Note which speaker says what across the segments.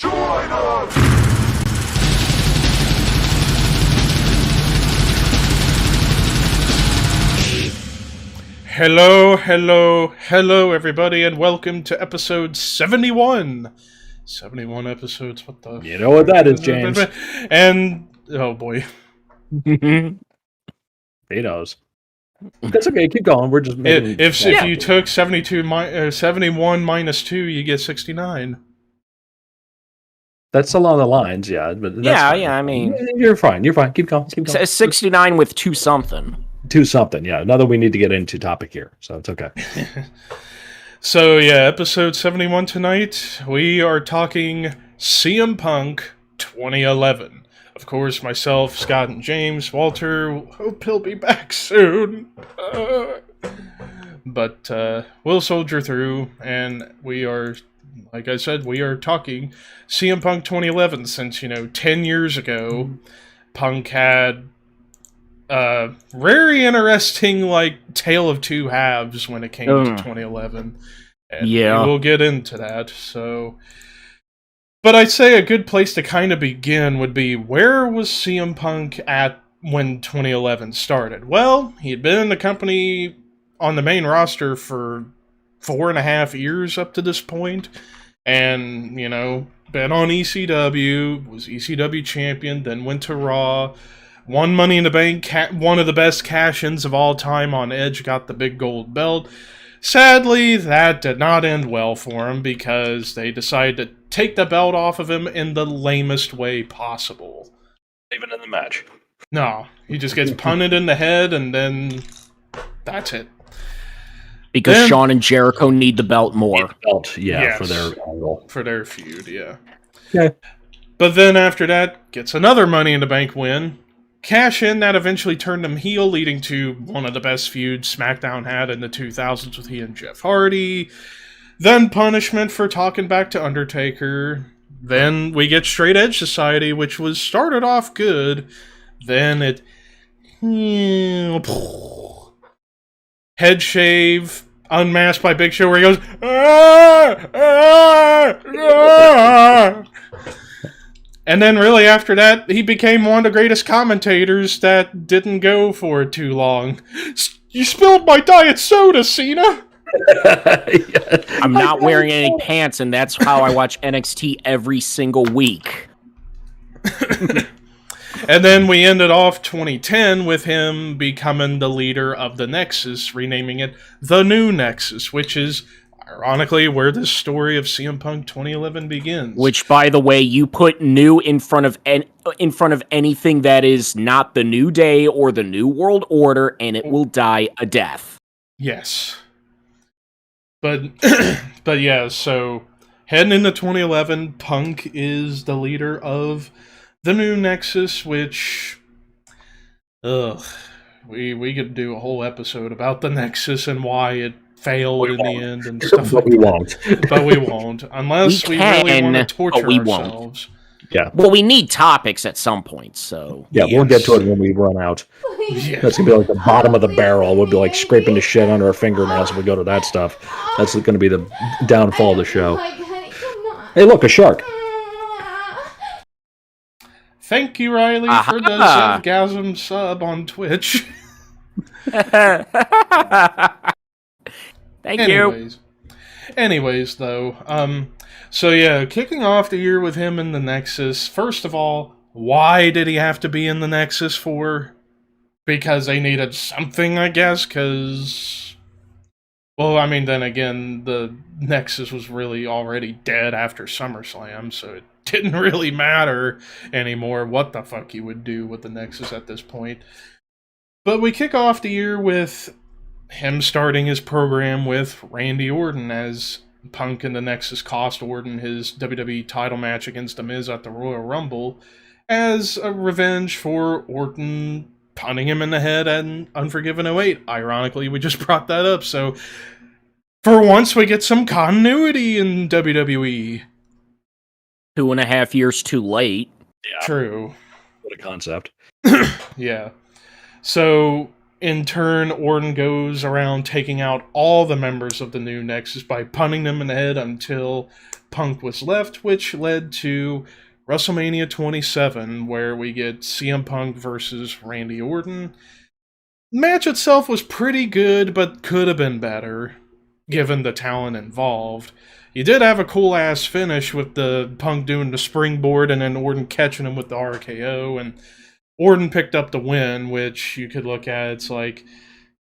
Speaker 1: Join us!
Speaker 2: Hello, everybody, and welcome to episode 71. 71 episodes, what the...
Speaker 3: You know what that is, James.
Speaker 2: And, oh boy.
Speaker 3: He knows. That's okay, keep going. We're just making...
Speaker 2: If you took 71 minus 2, you get 69.
Speaker 3: That's along the lines, yeah. But that's fine.
Speaker 4: I mean...
Speaker 3: You're fine, Keep going.
Speaker 4: 69 with 2 something.
Speaker 3: 2 something, yeah. Another we need to get into topic here, so it's okay.
Speaker 2: So, yeah, episode 71 tonight, we are talking CM Punk 2011. Of course, myself, Scott, and James, Walter, hope he'll be back soon. But we'll soldier through, and we are, like I said, we are talking CM Punk 2011, since, 10 years ago, Punk had a very interesting, tale of two halves when it came to 2011. And we'll get into that, so... But I'd say a good place to kind of begin would be, where was CM Punk at when 2011 started? Well, he had been in the company on the main roster for 4.5 years up to this point, and, been on ECW, was ECW champion, then went to Raw, won Money in the Bank, one of the best cash-ins of all time on Edge, got the big gold belt. Sadly, that did not end well for him, because they decided to take the belt off of him in the lamest way possible.
Speaker 3: Even in the match.
Speaker 2: No, he just gets punted in the head, and then that's it.
Speaker 4: Because Shawn and Jericho need the belt more.
Speaker 3: Yes. For their angle.
Speaker 2: For their feud, yeah.
Speaker 3: Yeah.
Speaker 2: But then after that, gets another Money in the Bank win. Cash in that eventually turned him heel, leading to one of the best feuds SmackDown had in the 2000s with he and Jeff Hardy. Then punishment for talking back to Undertaker. Then we get Straight Edge Society, which was started off good. Then it... head shave, unmasked by Big Show, where he goes... And then really after that, he became one of the greatest commentators that didn't go for too long. You spilled my diet soda, Cena!
Speaker 4: I'm not wearing any pants, and that's how I watch NXT every single week.
Speaker 2: And then we ended off 2010 with him becoming the leader of the Nexus, renaming it the New Nexus, which is... ironically, where this story of CM Punk 2011 begins.
Speaker 4: Which, by the way, you put new in front of anything that is not the New Day or the New World Order, and it will die a death.
Speaker 2: Yes. But yeah, so heading into 2011, Punk is the leader of the New Nexus, which... we could do a whole episode about the Nexus and why it failed in the end and stuff like that. But we won't. Unless we really want to torture ourselves.
Speaker 3: Yeah.
Speaker 4: Well, we need topics at some point, so...
Speaker 3: Yeah, we'll get to it when we run out.
Speaker 2: Yeah.
Speaker 3: That's going to be like the bottom of the barrel. We'll be like scraping the shit under our fingernails when we go to that stuff. That's going to be the downfall of the show. Hey, look, a shark.
Speaker 2: Thank you, Riley, for the Zevgasm sub on Twitch.
Speaker 4: Thank you.
Speaker 2: Anyways, though, so yeah, kicking off the year with him in the Nexus. First of all, why did he have to be in the Nexus for? Because they needed something, I guess, because... Well, I mean, then again, the Nexus was really already dead after SummerSlam, so it didn't really matter anymore what the fuck he would do with the Nexus at this point. But we kick off the year with him starting his program with Randy Orton, as Punk and the Nexus cost Orton his WWE title match against The Miz at the Royal Rumble as a revenge for Orton punting him in the head at Unforgiven '08. Ironically, we just brought that up, so for once we get some continuity in WWE.
Speaker 4: 2.5 years too late.
Speaker 3: Yeah.
Speaker 2: True.
Speaker 3: What a concept.
Speaker 2: Yeah. So in turn, Orton goes around taking out all the members of the new Nexus by punting them in the head until Punk was left, which led to WrestleMania 27, where we get CM Punk versus Randy Orton. Match itself was pretty good, but could have been better, given the talent involved. You did have a cool-ass finish with the Punk doing the springboard and then Orton catching him with the RKO, and Orton picked up the win, which you could look at. It's like,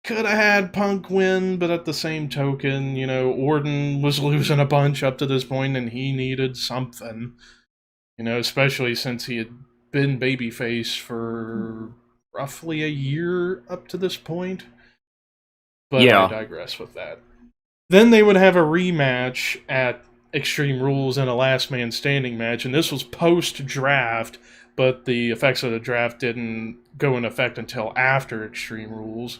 Speaker 2: could have had Punk win, but at the same token, you know, Orton was losing a bunch up to this point, and he needed something. You know, especially since he had been babyface for roughly a year up to this point. But
Speaker 4: Yeah.
Speaker 2: I digress with that. Then they would have a rematch at Extreme Rules in a last man standing match, and this was post-draft, but the effects of the draft didn't go in effect until after Extreme Rules.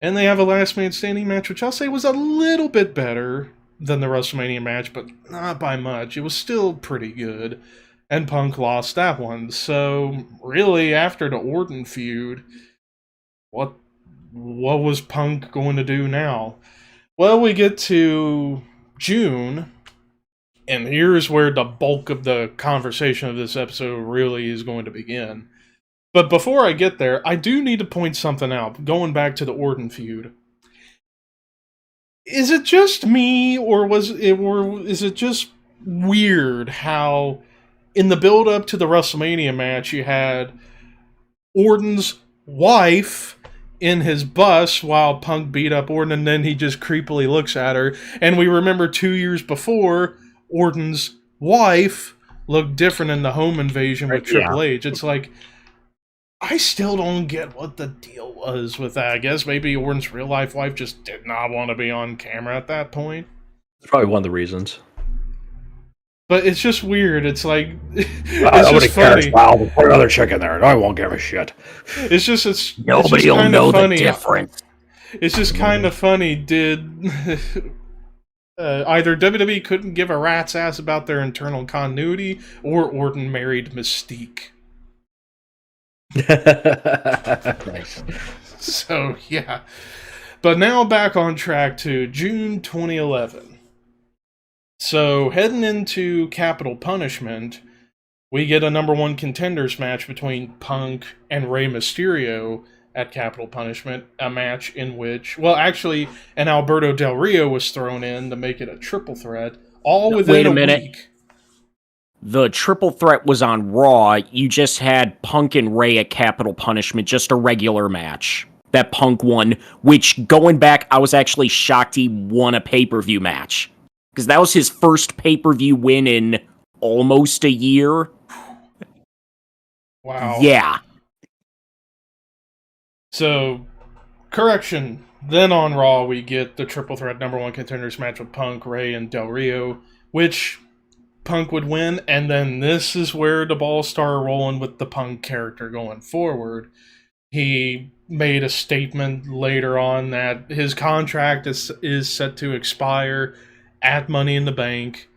Speaker 2: And they have a last man standing match, which I'll say was a little bit better than the WrestleMania match, but not by much. It was still pretty good. And Punk lost that one. So, really, after the Orton feud, what was Punk going to do now? Well, we get to June, and here's where the bulk of the conversation of this episode really is going to begin. But before I get there, I do need to point something out, going back to the Orton feud. Is it just me, or is it just weird how in the build-up to the WrestleMania match you had Orton's wife in his bus while Punk beat up Orton, and then he just creepily looks at her. And we remember 2 years before, Orton's wife looked different in the home invasion with Triple H. It's like, I still don't get what the deal was with that. I guess maybe Orton's real-life wife just did not want to be on camera at that point.
Speaker 3: It's probably one of the reasons.
Speaker 2: But it's just weird. It's like,
Speaker 3: nobody cares. Wow, we'll put another chick in there, and I won't give a shit.
Speaker 4: Nobody will know the difference.
Speaker 2: It's just kind of funny. Did either WWE couldn't give a rat's ass about their internal continuity, or Orton married Mystique?
Speaker 3: Nice.
Speaker 2: So, yeah. But now back on track to June 2011. So, heading into Capital Punishment, we get a number one contenders match between Punk and Rey Mysterio at Capital Punishment, a match in which, well, actually, an Alberto Del Rio was thrown in to make it a triple threat, all within a week.
Speaker 4: The triple threat was on Raw. You just had Punk and Rey at Capital Punishment, just a regular match that Punk won, which, going back, I was actually shocked he won a pay-per-view match. Because that was his first pay-per-view win in almost a year.
Speaker 2: Wow.
Speaker 4: Yeah.
Speaker 2: So, correction. Then on Raw, we get the triple threat number one contenders match with Punk, Rey, and Del Rio, which Punk would win, and then this is where the ball started rolling with the Punk character going forward. He made a statement later on that his contract is set to expire at Money in the Bank,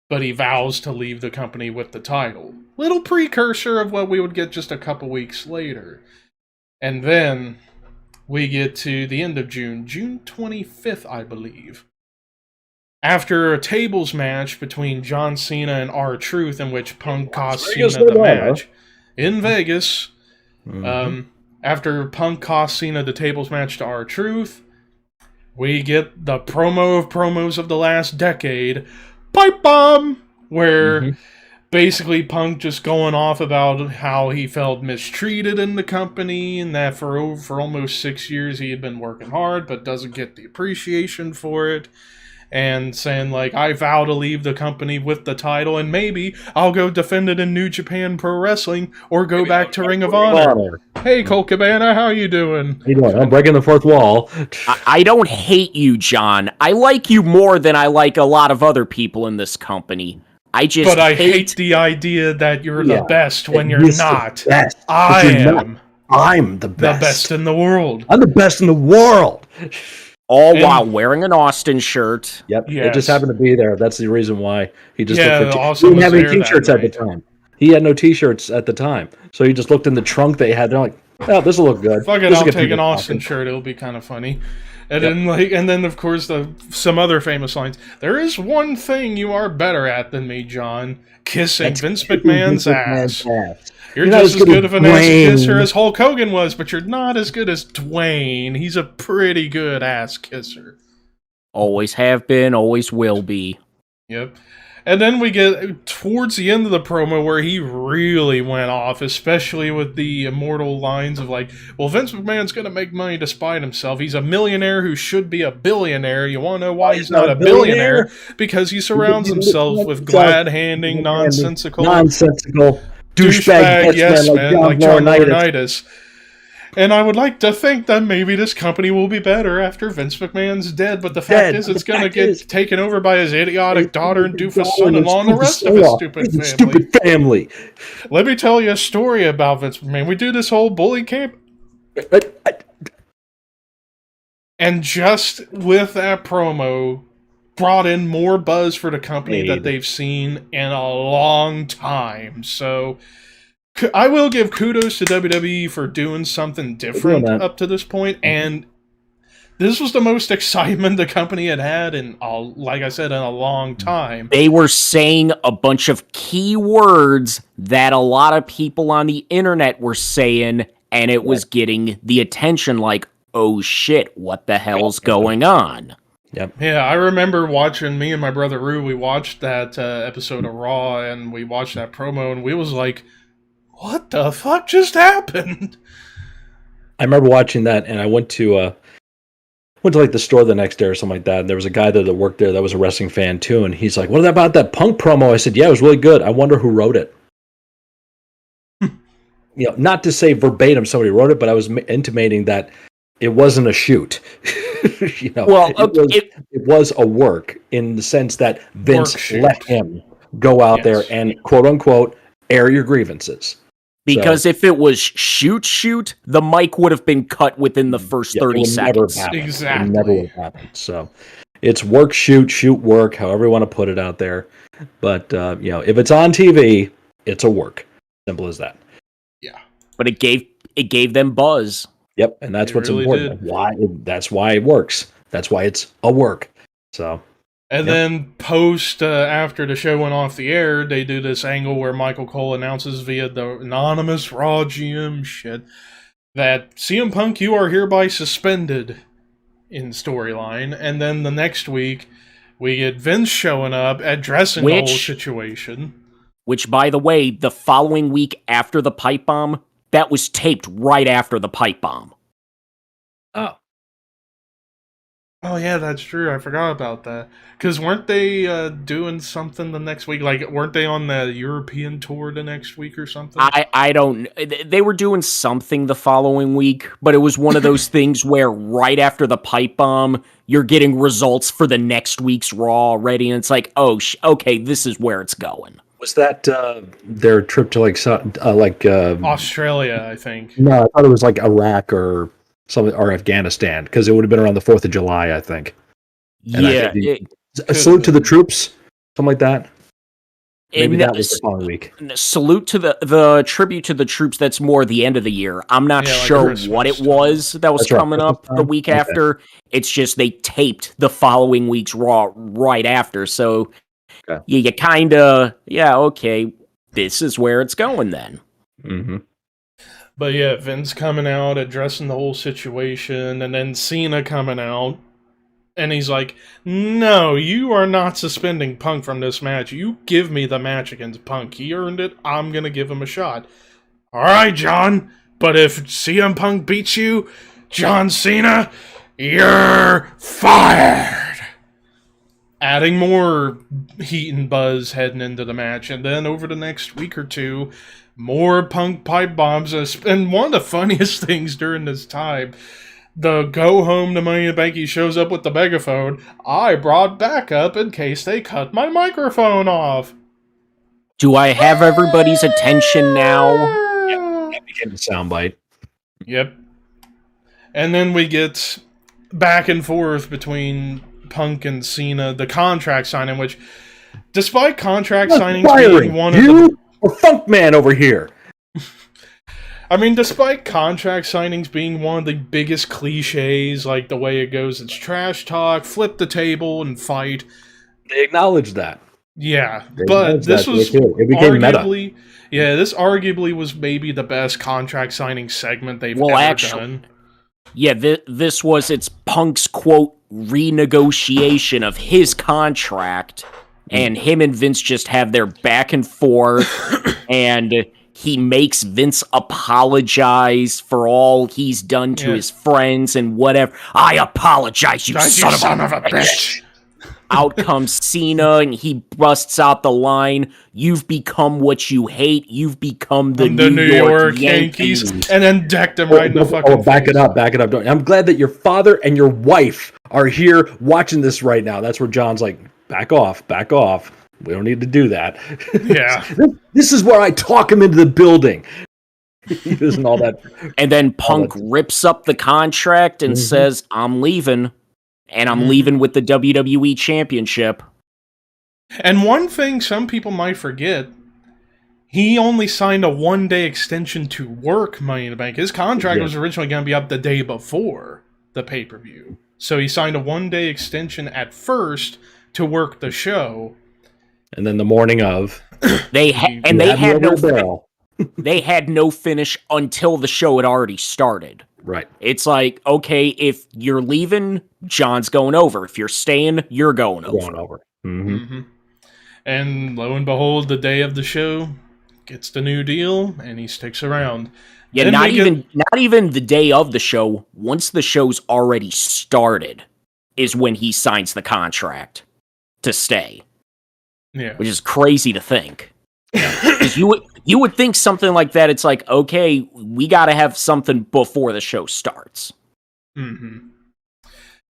Speaker 2: but he vows to leave the company with the title. Little precursor of what we would get just a couple weeks later. And then we get to the end of June, June 25th, I believe. After a tables match between John Cena and R-Truth, in which Punk cost Cena the match in Vegas, after Punk cost Cena the tables match to R-Truth, we get the promo of promos of the last decade, Pipe Bomb, where basically Punk just going off about how he felt mistreated in the company, and that for almost 6 years he had been working hard but doesn't get the appreciation for it. And saying, like, I vow to leave the company with the title, and maybe I'll go defend it in New Japan Pro Wrestling, or go back to Ring of Honor. Hey, Colt Cabana, how you doing?
Speaker 3: How you doing? I'm breaking the fourth wall.
Speaker 4: I don't hate you, John. I like you more than I like a lot of other people in this company. I hate
Speaker 2: the idea that you're the best when you're not.
Speaker 3: I'm the best.
Speaker 2: The best in the world.
Speaker 3: I'm the best in the world.
Speaker 4: While wearing an Austin shirt.
Speaker 3: Yep,
Speaker 2: yes.
Speaker 3: It just happened to be there. That's the reason why he just looked for
Speaker 2: Austin
Speaker 3: he didn't have any
Speaker 2: was there
Speaker 3: t-shirts
Speaker 2: that
Speaker 3: at the time. He had no t-shirts at the time. So he just looked in the trunk they had. They're like, Oh, this will look good.
Speaker 2: Fuck it,
Speaker 3: This will
Speaker 2: I'll
Speaker 3: get
Speaker 2: take
Speaker 3: people
Speaker 2: an Austin
Speaker 3: talking.
Speaker 2: shirt. It'll be kind of funny. And then of course some other famous lines. There is one thing you are better at than me, John. Kissing
Speaker 3: That's
Speaker 2: Vince
Speaker 3: kissing
Speaker 2: McMahon's
Speaker 3: Vince
Speaker 2: ass.
Speaker 3: ass.
Speaker 2: You're
Speaker 3: not
Speaker 2: just as good of an ass
Speaker 3: Dwayne.
Speaker 2: kisser as Hulk Hogan was, but you're not as good as Dwayne. He's a pretty good ass kisser.
Speaker 4: Always have been, always will be.
Speaker 2: Yep. And then we get towards the end of the promo where he really went off, especially with the immortal lines of like, well, Vince McMahon's going to make money despite himself. He's a millionaire who should be a billionaire. You want to know why he's not a billionaire? Because he surrounds himself with glad-handing, nonsensical douchebag yes men like John Laurinaitis. And I would like to think that maybe this company will be better after Vince McMahon's dead, but the fact is it's going to get taken over by his idiotic daughter and doofus son-in-law and the rest of his stupid family. Let me tell you a story about Vince McMahon. We do this whole bully camp. And just with that promo, brought in more buzz for the company that they've seen in a long time. So I will give kudos to WWE for doing something different up to this point, and this was the most excitement the company had in, like I said, in a long time.
Speaker 4: They were saying a bunch of key words that a lot of people on the internet were saying, and it was getting the attention like, oh shit, what the hell's going on?
Speaker 3: Yep.
Speaker 2: Yeah, I remember watching, me and my brother Rue, we watched that episode of Raw, and we watched that promo, and we was like, what the fuck just happened?
Speaker 3: I remember watching that, and I went to like the store the next day or something like that, and there was a guy there that worked there that was a wrestling fan too, and he's like, what about that Punk promo? I said, yeah, it was really good. I wonder who wrote it. Not to say verbatim somebody wrote it, but I was intimating that it wasn't a shoot. It was a work in the sense that Vince let him go out there and quote unquote air your grievances.
Speaker 4: Because if it was shoot, the mic would have been cut within the first 30 seconds.
Speaker 2: Exactly.
Speaker 3: It never would have happened. So it's work, shoot, work, however you want to put it out there. But, if it's on TV, it's a work. Simple as that.
Speaker 2: Yeah.
Speaker 4: But it gave them buzz.
Speaker 3: Yep, and that's what's important. That's why it works. That's why it's a work. So.
Speaker 2: And then after the show went off the air, they do this angle where Michael Cole announces via the anonymous Raw GM shit that CM Punk, you are hereby suspended in storyline. And then the next week, we get Vince showing up, addressing the whole situation.
Speaker 4: Which, by the way, the following week after the pipe bomb, that was taped right after the pipe bomb.
Speaker 2: Oh, yeah, that's true. I forgot about that. Because weren't they doing something the next week? Like, weren't they on the European tour the next week or something?
Speaker 4: I don't... They were doing something the following week, but it was one of those things where right after the pipe bomb, you're getting results for the next week's Raw already, and it's like, oh, okay, this is where it's going.
Speaker 3: Was that their trip to
Speaker 2: Australia, I think.
Speaker 3: No, I thought it was like Iraq or something, or Afghanistan, because it would have been around the 4th of July, I think. And a salute to the troops, something like that. Maybe that was the following week.
Speaker 4: Salute to the tribute to the troops. That's more the end of the year. I'm not sure what it was that was coming up the week after. It's just they taped the following week's Raw right after. So you kind of, okay, this is where it's going then.
Speaker 3: Mm-hmm.
Speaker 2: But yeah, Vince coming out, addressing the whole situation, and then Cena coming out, and he's like, no, you are not suspending Punk from this match. You give me the match against Punk. He earned it. I'm going to give him a shot. All right, John, but if CM Punk beats you, John Cena, you're fired. Adding more heat and buzz heading into the match, and then over the next week or two, more Punk pipe bombs. And one of the funniest things during this time, the go home to Money in the Bank, he shows up with the megaphone. I brought backup in case they cut my microphone off.
Speaker 4: Do I have everybody's attention now?
Speaker 3: Yep, that became the soundbite.
Speaker 2: Yep. And then we get back and forth between Punk and Cena, the contract signing, which, despite contract signings being one of the...
Speaker 3: Or Funk Man over here.
Speaker 2: I mean, despite contract signings being one of the biggest cliches, like the way it goes, it's trash talk, flip the table, and fight.
Speaker 3: They acknowledged that.
Speaker 2: Yeah, but this was
Speaker 3: it became
Speaker 2: arguably,
Speaker 3: meta.
Speaker 2: yeah, this arguably was maybe the best contract signing segment they've ever done.
Speaker 4: Yeah, this was its Punk's quote renegotiation of his contract, and him and Vince just have their back and forth, and he makes Vince apologize for all he's done to his friends and whatever. I apologize, you son of a bitch. Out comes Cena, and he busts out the line, "You've become what you hate. You've become the New York Yankees."
Speaker 2: And then decked him right in the fucking
Speaker 3: back it up. I'm glad that your father and your wife are here watching this right now. That's where John's like, back off. We don't need to do that.
Speaker 2: Yeah.
Speaker 3: This is where I talk him into the building. He isn't all that.
Speaker 4: And then Punk rips up the contract and says, "I'm leaving. And I'm leaving with the WWE Championship."
Speaker 2: And one thing some people might forget, he only signed a 1-day extension to work Money in the Bank. His contract was originally going to be up the day before the pay-per-view. So he signed a 1-day extension at first to work the show.
Speaker 3: And then the morning of...
Speaker 4: they had no finish until the show had already started.
Speaker 3: Right.
Speaker 4: It's like, okay, if you're leaving, John's going over. If you're staying, you're going over.
Speaker 2: And lo and behold, the day of the show gets the new deal, and he sticks around.
Speaker 4: Yeah, not even the day of the show. Once the show's already started, is when he signs the contract to stay.
Speaker 2: Yeah,
Speaker 4: which is crazy to think. Because you would think something like that. It's like, okay, we got to have something before the show starts.
Speaker 2: And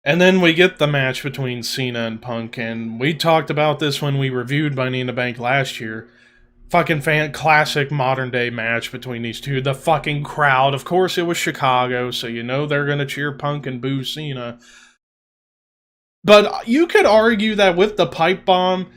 Speaker 2: then we get the match between Cena and Punk, and we talked about this when we reviewed Money in the Bank last year. Fucking classic modern day match between these two. The fucking crowd, of course, it was Chicago, so you know they're gonna cheer Punk and boo Cena. But you could argue that with the pipe bomb,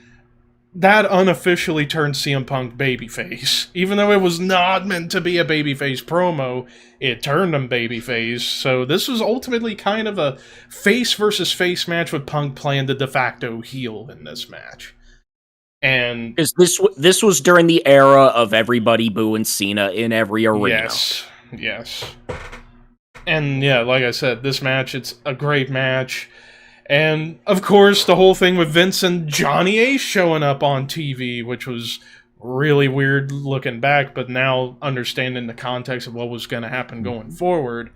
Speaker 2: that unofficially turned CM Punk babyface. Even though it was not meant to be a babyface promo, it turned him babyface. So this was ultimately kind of a face versus face match with Punk playing the de facto heel in this match. And
Speaker 4: this was during the era of everybody booing Cena in every arena.
Speaker 2: Yes. And yeah, like I said, this match, it's a great match. And, of course, the whole thing with Vince and Johnny Ace showing up on TV, which was really weird looking back, but now understanding the context of what was going to happen going forward.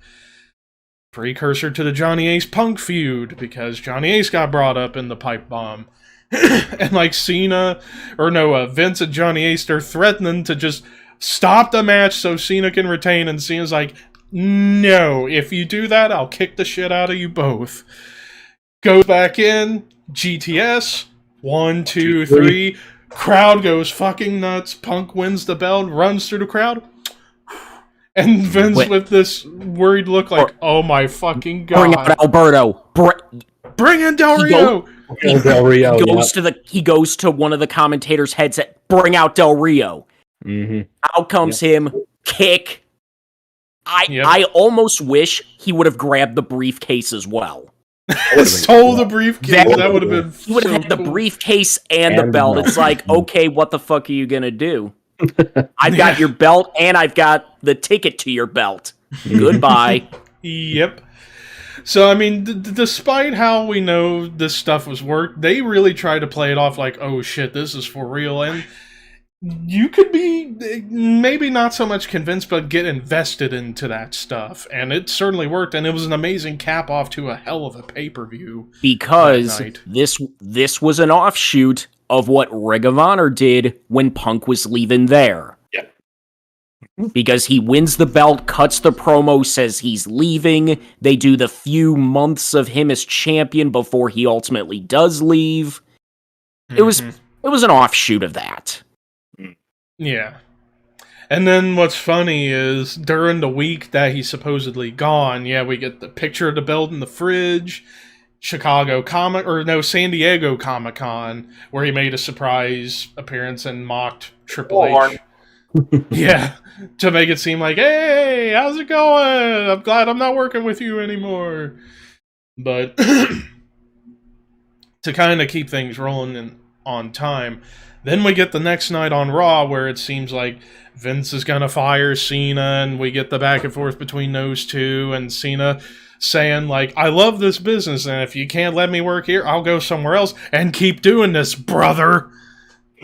Speaker 2: Precursor to the Johnny Ace Punk feud, because Johnny Ace got brought up in the pipe bomb. And, like, Vince and Johnny Ace, they're threatening to just stop the match so Cena can retain, and Cena's like, no, if you do that, I'll kick the shit out of you both. Goes back in, GTS, 1, 2, 3, crowd goes fucking nuts, Punk wins the belt, runs through the crowd, and Vince with this worried look like, oh my fucking god.
Speaker 4: Bring out Alberto.
Speaker 2: Bring in Del Rio!
Speaker 4: He goes to one of the commentators' headset, bring out Del Rio. Out comes him, kick. I almost wish he would have grabbed the briefcase as well.
Speaker 2: Stole the briefcase. That would have been.
Speaker 4: He would have had the briefcase and the belt. It's like, okay, what the fuck are you gonna do? I've got your belt and I've got the ticket to your belt. Goodbye.
Speaker 2: Yep. So I mean, despite how we know this stuff was worked, they really tried to play it off like, oh shit, this is for real, and you could be maybe not so much convinced, but get invested into that stuff. And it certainly worked, and it was an amazing cap off to a hell of a pay-per-view.
Speaker 4: Because this was an offshoot of what Ring of Honor did when Punk was leaving there.
Speaker 3: Yep.
Speaker 4: Because he wins the belt, cuts the promo, says he's leaving. They do the few months of him as champion before he ultimately does leave. It was an offshoot of that.
Speaker 2: Yeah. And then what's funny is, during the week that he's supposedly gone, we get the picture of the belt in the fridge, San Diego Comic-Con, where he made a surprise appearance and mocked Triple H. Yeah, to make it seem like, hey, how's it going? I'm glad I'm not working with you anymore. But to kind of keep things rolling on time, then we get the next night on Raw where it seems like Vince is going to fire Cena, and we get the back and forth between those two, and Cena saying, like, I love this business, and if you can't let me work here, I'll go somewhere else and keep doing this, brother.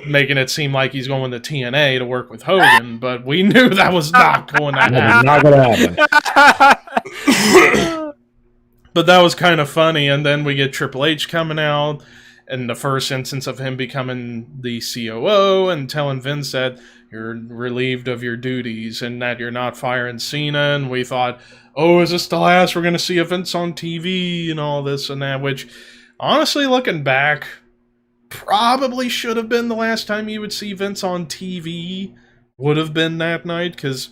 Speaker 2: Making it seem like he's going to TNA to work with Hogan, but we knew that was not going to happen.
Speaker 3: Not going to
Speaker 2: happen. But that was kind of funny, and then we get Triple H coming out, and the first instance of him becoming the COO and telling Vince that you're relieved of your duties and that you're not firing Cena, and we thought, oh, is this the last we're going to see of Vince on TV and all this and that, which, honestly, looking back, probably should have been the last time you would see Vince on TV, would have been that night, because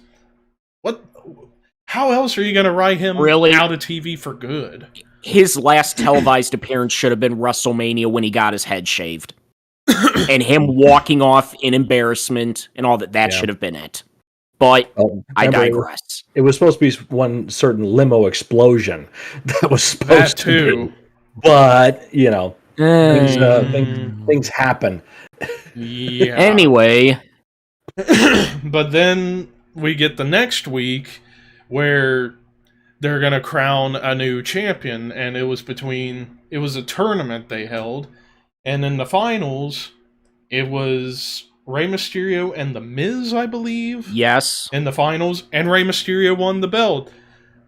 Speaker 2: how else are you going to write him out of TV for good?
Speaker 4: His last televised appearance should have been WrestleMania when he got his head shaved. And him walking off in embarrassment and all that. That should have been it. But I digress.
Speaker 3: It was supposed to be one certain limo explosion that was supposed to be. But, you know, things happen.
Speaker 2: Yeah.
Speaker 4: Anyway.
Speaker 2: But then we get the next week where they're going to crown a new champion, and it was a tournament they held, and in the finals, it was Rey Mysterio and The Miz, I believe.
Speaker 4: Yes.
Speaker 2: In the finals, and Rey Mysterio won the belt.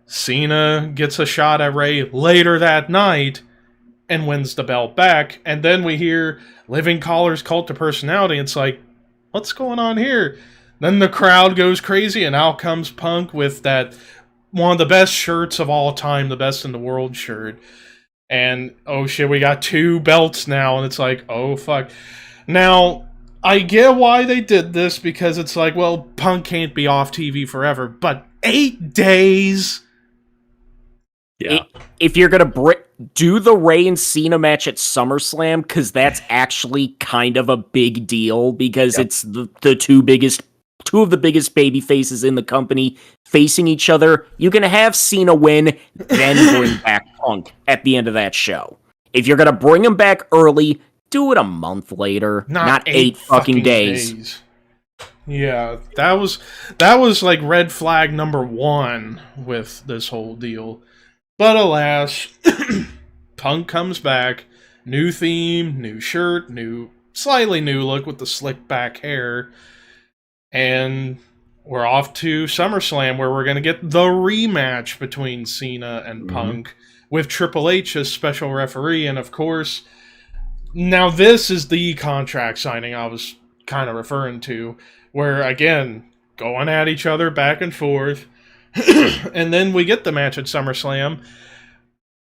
Speaker 2: Cena gets a shot at Rey later that night and wins the belt back, and then we hear Living Collar's Cult of Personality. It's like, what's going on here? Then the crowd goes crazy, and out comes Punk with that one of the best shirts of all time, the best in the world shirt. And, oh shit, we got 2 belts now, and it's like, oh fuck. Now, I get why they did this, because it's like, well, Punk can't be off TV forever, but 8 days?
Speaker 4: Yeah. If you're going to do the Rey and Cena match at SummerSlam, because that's actually kind of a big deal, because it's the two of the biggest baby faces in the company facing each other. You're going to have Cena win, then bring back Punk at the end of that show. If you're going to bring him back early, do it a month later, not 8 fucking days.
Speaker 2: Yeah, that was like red flag number 1 with this whole deal. But alas, Punk comes back, new theme, new shirt, slightly new look with the slick back hair, and we're off to SummerSlam, where we're going to get the rematch between Cena and Punk, with Triple H as special referee, and of course, now this is the contract signing I was kind of referring to, where, again, going at each other back and forth, and then we get the match at SummerSlam.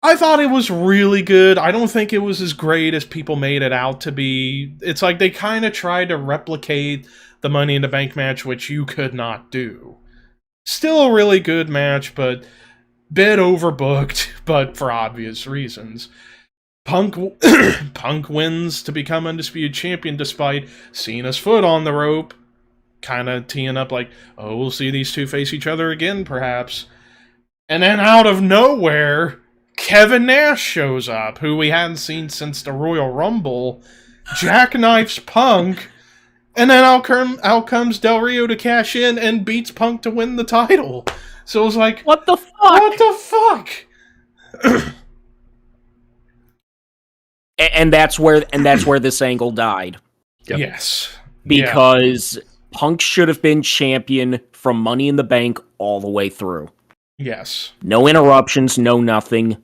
Speaker 2: I thought it was really good. I don't think it was as great as people made it out to be. It's like they kind of tried to replicate the Money in the Bank match, which you could not do. Still a really good match, but bit overbooked, but for obvious reasons. Punk wins to become Undisputed Champion despite Cena's foot on the rope, kind of teeing up like, oh, we'll see these two face each other again, perhaps. And then out of nowhere, Kevin Nash shows up, who we hadn't seen since the Royal Rumble, jackknifes Punk, and then out comes Del Rio to cash in and beats Punk to win the title. So it was like,
Speaker 4: what the fuck?
Speaker 2: What the fuck?
Speaker 4: And that's where this angle died.
Speaker 2: Yep. Yes.
Speaker 4: Because Punk should have been champion from Money in the Bank all the way through.
Speaker 2: Yes.
Speaker 4: No interruptions, no nothing.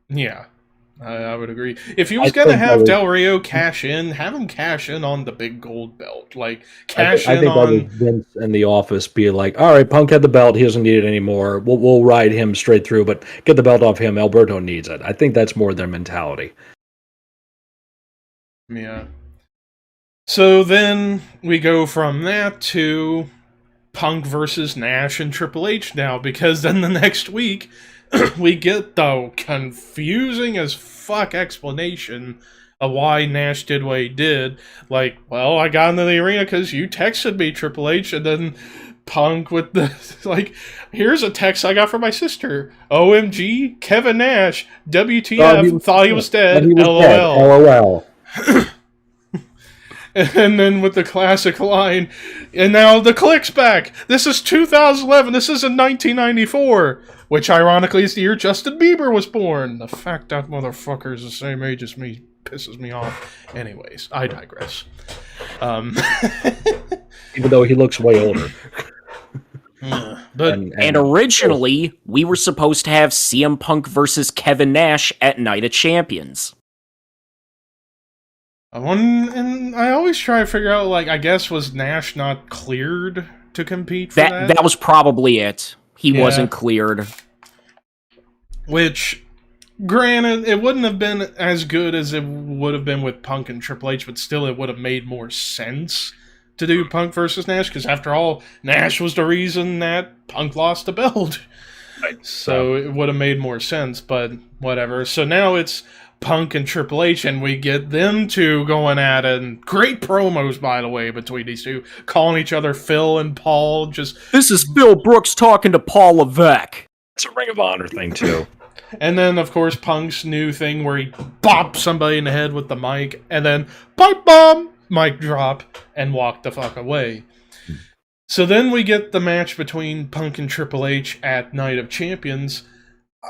Speaker 2: Yeah. I would agree. If he was going to have Del Rio cash in, have him cash in on the big gold belt. Like, I think on...
Speaker 3: Vince in the office be like, all right, Punk had the belt, he doesn't need it anymore. We'll ride him straight through, but get the belt off him, Alberto needs it. I think that's more their mentality.
Speaker 2: Yeah. So then we go from that to Punk versus Nash and Triple H now, because then the next week we get the confusing as fuck explanation why Nash did what he did. Like, well, I got into the arena because you texted me, Triple H, and then Punk with the, like, here's a text I got from my sister. OMG, Kevin Nash, WTF, thought he was dead,
Speaker 3: LOL.
Speaker 2: And then with the classic line, and now the click's back. This is 2011. This isn't 1994, which ironically is the year Justin Bieber was born. The fact that motherfucker is the same age as me pisses me off. Anyways, I digress.
Speaker 3: Even though he looks way older.
Speaker 4: And originally, we were supposed to have CM Punk versus Kevin Nash at Night of Champions.
Speaker 2: And I always try to figure out, like, I guess, was Nash not cleared to compete for that?
Speaker 4: That was probably it. He wasn't cleared.
Speaker 2: Which, granted, it wouldn't have been as good as it would have been with Punk and Triple H, but still it would have made more sense to do Punk versus Nash, because after all, Nash was the reason that Punk lost the belt.
Speaker 3: Right.
Speaker 2: So it would have made more sense, but whatever. So now it's Punk and Triple H, and we get them two going at it, and great promos, by the way, between these two, calling each other Phil and Paul.
Speaker 4: This is Phil Brooks talking to Paul Levesque.
Speaker 3: It's a Ring of Honor thing, too.
Speaker 2: And then, of course, Punk's new thing where he bops somebody in the head with the mic, and then pipe bomb, mic drop, and walk the fuck away. So then we get the match between Punk and Triple H at Night of Champions.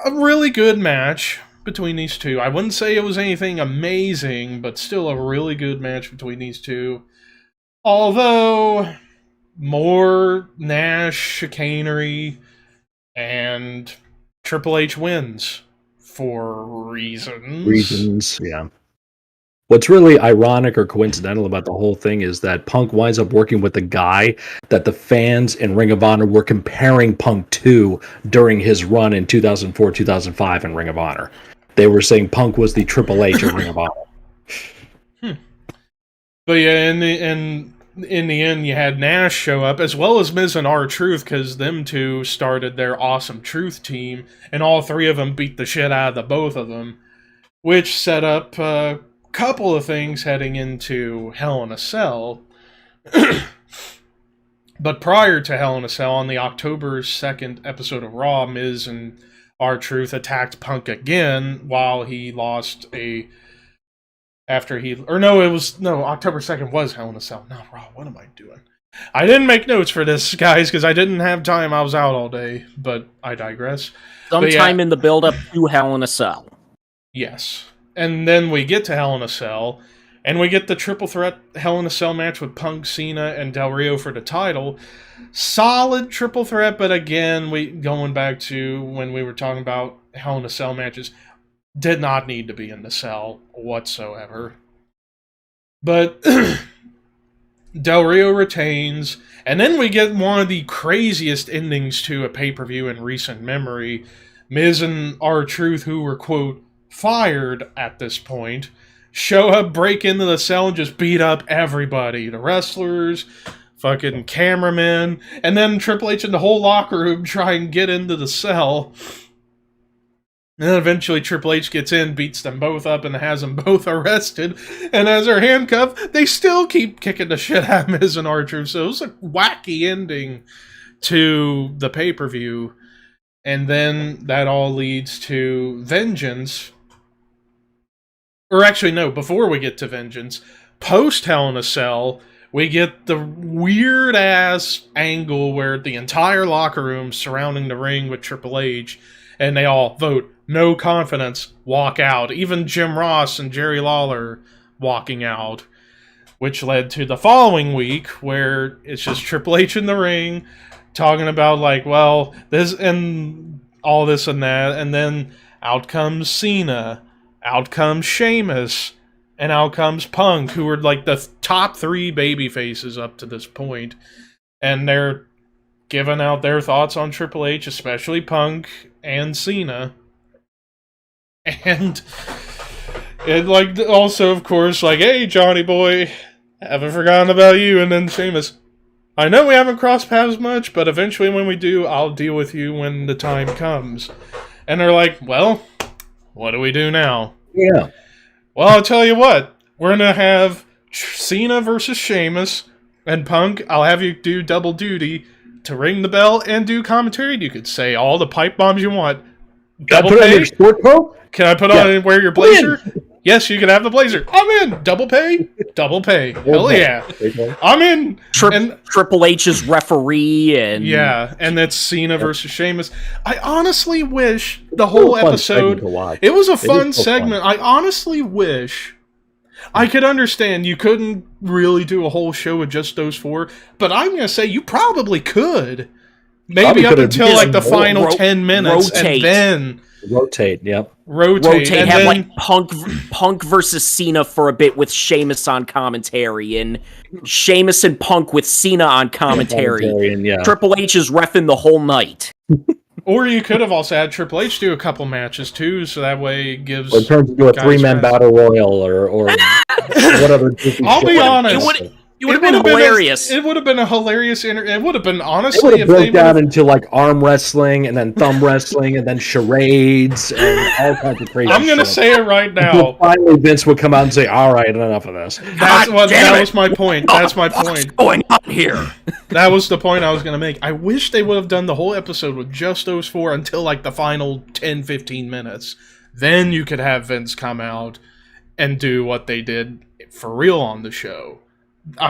Speaker 2: A really good match between these two. I wouldn't say it was anything amazing, but still a really good match between these two. Although, more Nash chicanery, and Triple H wins for reasons.
Speaker 3: Yeah. What's really ironic or coincidental about the whole thing is that Punk winds up working with the guy that the fans in Ring of Honor were comparing Punk to during his run in 2004-2005 in Ring of Honor. They were saying Punk was the Triple H of Ring of Honor.
Speaker 2: But yeah, in the end, you had Nash show up, as well as Miz and R-Truth, because them two started their Awesome Truth team, and all three of them beat the shit out of the both of them, which set up a couple of things heading into Hell in a Cell. But prior to Hell in a Cell, on the October 2nd episode of Raw, Miz and R-Truth attacked Punk again while he lost October 2nd was Hell in a Cell. Not Raw, what am I doing? I didn't make notes for this, guys, because I didn't have time. I was out all day, but I digress.
Speaker 4: Sometime in the build-up to Hell in a Cell.
Speaker 2: Yes. And then we get to Hell in a Cell, and we get the triple threat Hell in a Cell match with Punk, Cena, and Del Rio for the title. Solid triple threat, but again, going back to when we were talking about Hell in a Cell matches, did not need to be in the cell whatsoever. But Del Rio retains, and then we get one of the craziest endings to a pay-per-view in recent memory. Miz and R-Truth, who were, quote, fired at this point, show up, break into the cell, and just beat up everybody. The wrestlers, fucking cameramen, and then Triple H and the whole locker room try and get into the cell. And then eventually Triple H gets in, beats them both up, and has them both arrested. And as they're handcuffed, they still keep kicking the shit out of Miz and R-Truth. So it was a wacky ending to the pay-per-view. And then that all leads to Vengeance. Or actually, no, before we get to Vengeance, post Hell in a Cell, we get the weird-ass angle where the entire locker room surrounding the ring with Triple H, and they all vote no confidence, walk out. Even Jim Ross and Jerry Lawler walking out, which led to the following week where it's just Triple H in the ring talking about, like, well, this and all this and that, and then out comes Cena, out comes Sheamus, and out comes Punk, who were like the top three baby faces up to this point, and they're giving out their thoughts on Triple H, especially Punk and Cena. And it, like, also, of course, like, hey, Johnny boy, haven't forgotten about you. And then Sheamus, I know we haven't crossed paths much, but eventually when we do, I'll deal with you when the time comes. And they're like, well, what do we do now?
Speaker 3: Yeah.
Speaker 2: Well, I'll tell you what. We're going to have Cena versus Sheamus, and Punk, I'll have you do double duty to ring the bell and do commentary. You could say all the pipe bombs you want. Double
Speaker 3: Can I put
Speaker 2: pay?
Speaker 3: on your sport coat?
Speaker 2: Can I put on and wear your blazer? Yes, you can have the blazer. I'm in. Double pay? Double pay. Hell yeah. I'm in.
Speaker 4: Triple H's referee and...
Speaker 2: Yeah, and that's Cena versus Sheamus. I honestly wish the whole episode... It was a fun segment. I honestly wish... I could understand you couldn't really do a whole show with just those four, but I'm going to say you probably could. Maybe up until like the final 10 minutes, and then...
Speaker 3: Rotate, yep.
Speaker 2: Rotate, and
Speaker 4: have
Speaker 2: then...
Speaker 4: like Punk versus Cena for a bit with Sheamus on commentary, and Sheamus and Punk with Cena on commentary.
Speaker 3: Yeah.
Speaker 4: Triple H is reffing the whole night.
Speaker 2: Or you could have also had Triple H do a couple matches too, so that way it gives...
Speaker 3: Or it turns into a 3-man battle royal, or whatever.
Speaker 2: I'll be honest.
Speaker 4: It would have been hilarious.
Speaker 2: It would have been a hilarious... It would have been, honestly...
Speaker 3: It would have broke down into, like, arm wrestling, and then thumb wrestling, and then charades, and all kinds of crazy
Speaker 2: I'm going to say it right now.
Speaker 3: Finally, Vince would come out and say, all right, enough of this.
Speaker 2: That was my point. That's my point.
Speaker 4: What's going on here?
Speaker 2: That was the point I was going to make. I wish they would have done the whole episode with just those four until, like, the final 10-15 minutes. Then you could have Vince come out and do what they did for real on the show.